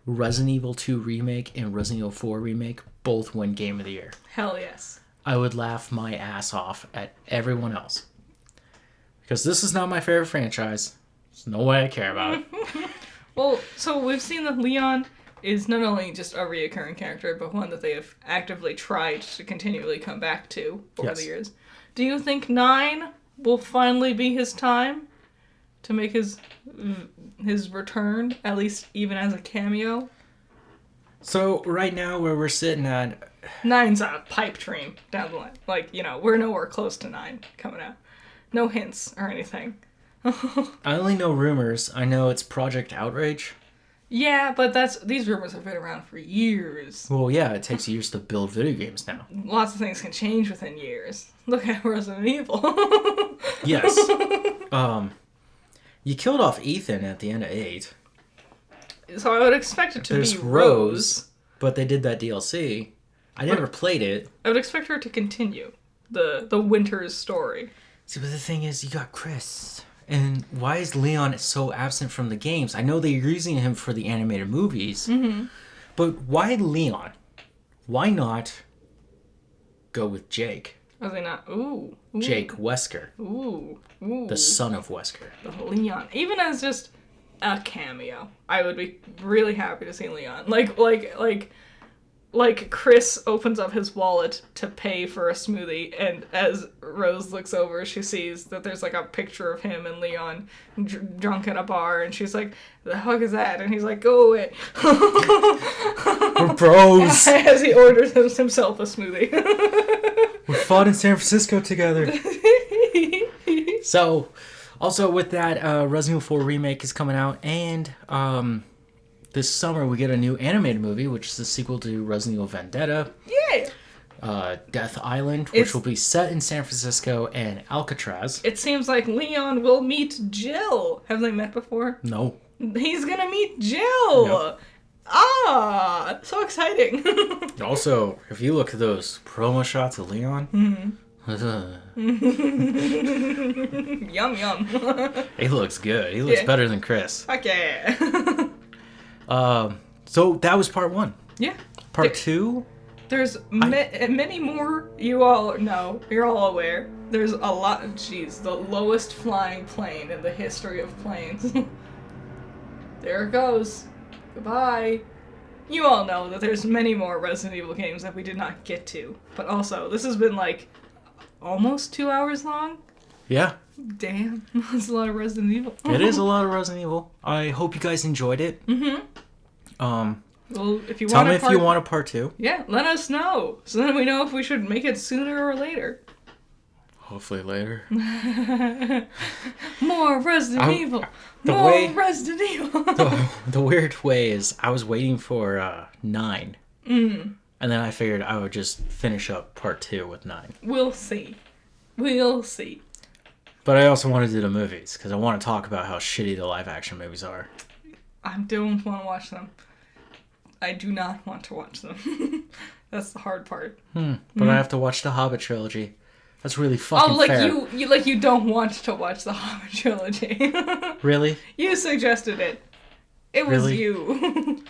Resident Evil 2 Remake and Resident Evil 4 Remake both win Game of the Year. Hell yes. I would laugh my ass off at everyone else. Because this is not my favorite franchise. There's no way I care about it. Well, so we've seen that Leon is not only just a reoccurring character, but one that they have actively tried to continually come back to over the years. Do you think 9 will finally be his time to make his return, at least even as a cameo? So, right now, where we're sitting at... 9's a pipe dream down the line. Like, we're nowhere close to 9 coming out. No hints or anything. I only know rumors. I know it's Project Outrage. Yeah, but these rumors have been around for years. Well, yeah, it takes years to build video games now. Lots of things can change within years. Look at Resident Evil. Yes. You killed off Ethan at the end of 8. So I would expect it to There's be Rose. But they did that DLC. I never played it. I would expect her to continue the Winters story. See, but the thing is, you got Chris. And why is Leon so absent from the games? I know they're using him for the animated movies. Mm-hmm. But why Leon? Why not go with Jake? Was they not? Ooh. Jake Wesker. Ooh. The son of Wesker. The Leon. Even as just a cameo, I would be really happy to see Leon. Like Chris opens up his wallet to pay for a smoothie, and as Rose looks over, she sees that there's like a picture of him and Leon drunk at a bar, and she's like, "The fuck is that?" And he's like, "Go away." We're bros. As he orders himself a smoothie. We fought in San Francisco together. So, also with that, Resident Evil 4 Remake is coming out, and this summer we get a new animated movie, which is the sequel to Resident Evil Vendetta. Yeah! Death Island, which will be set in San Francisco and Alcatraz. It seems like Leon will meet Jill. Have they met before? No. He's gonna meet Jill! Yep. Ah! So exciting! Also, if you look at those promo shots of Leon... Yum yum. He looks good. He looks better than Chris. Fuck yeah. So that was part 1. Yeah. Part 2? There's many more. You all know. You're all aware. There's a lot. Jeez, the lowest flying plane in the history of planes. There it goes. Goodbye. You all know that there's many more Resident Evil games that we did not get to. But also, this has been like almost 2 hours long. Yeah. Damn, that's a lot of Resident Evil. It is a lot of Resident Evil. I hope you guys enjoyed it. Mm-hmm. Well, if you tell want me if you want a part 2. Yeah, let us know. So then we know if we should make it sooner or later. Hopefully later. More Resident Evil. More Resident Evil. The weird way is I was waiting for 9. And then I figured I would just finish up part 2 with 9. We'll see. We'll see. But I also want to do the movies, because I want to talk about how shitty the live-action movies are. I don't want to watch them. I do not want to watch them. That's the hard part. But I have to watch the Hobbit trilogy. That's really fucking fair. You don't want to watch the Hobbit trilogy. Really? You suggested it. It was Really? You.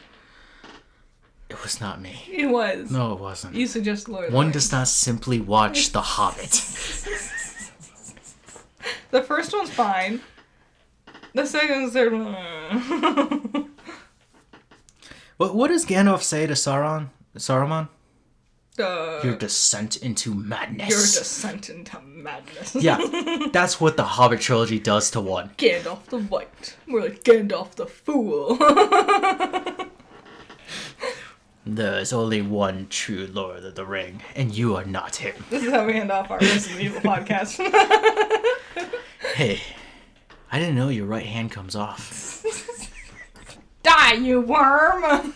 It was not me. It was. No, it wasn't. You suggested Lord of the One Rings. does not simply watch The Hobbit. The first one's fine. The second and third one... What does Gandalf say to Saruman? Your descent into madness. Your descent into madness. Yeah, that's what the Hobbit trilogy does to one. Gandalf the White. More like Gandalf the Fool. There's only one true Lord of the Ring, and you are not him. This is how we end off our Resident Evil podcast. Hey, I didn't know your right hand comes off. you worm!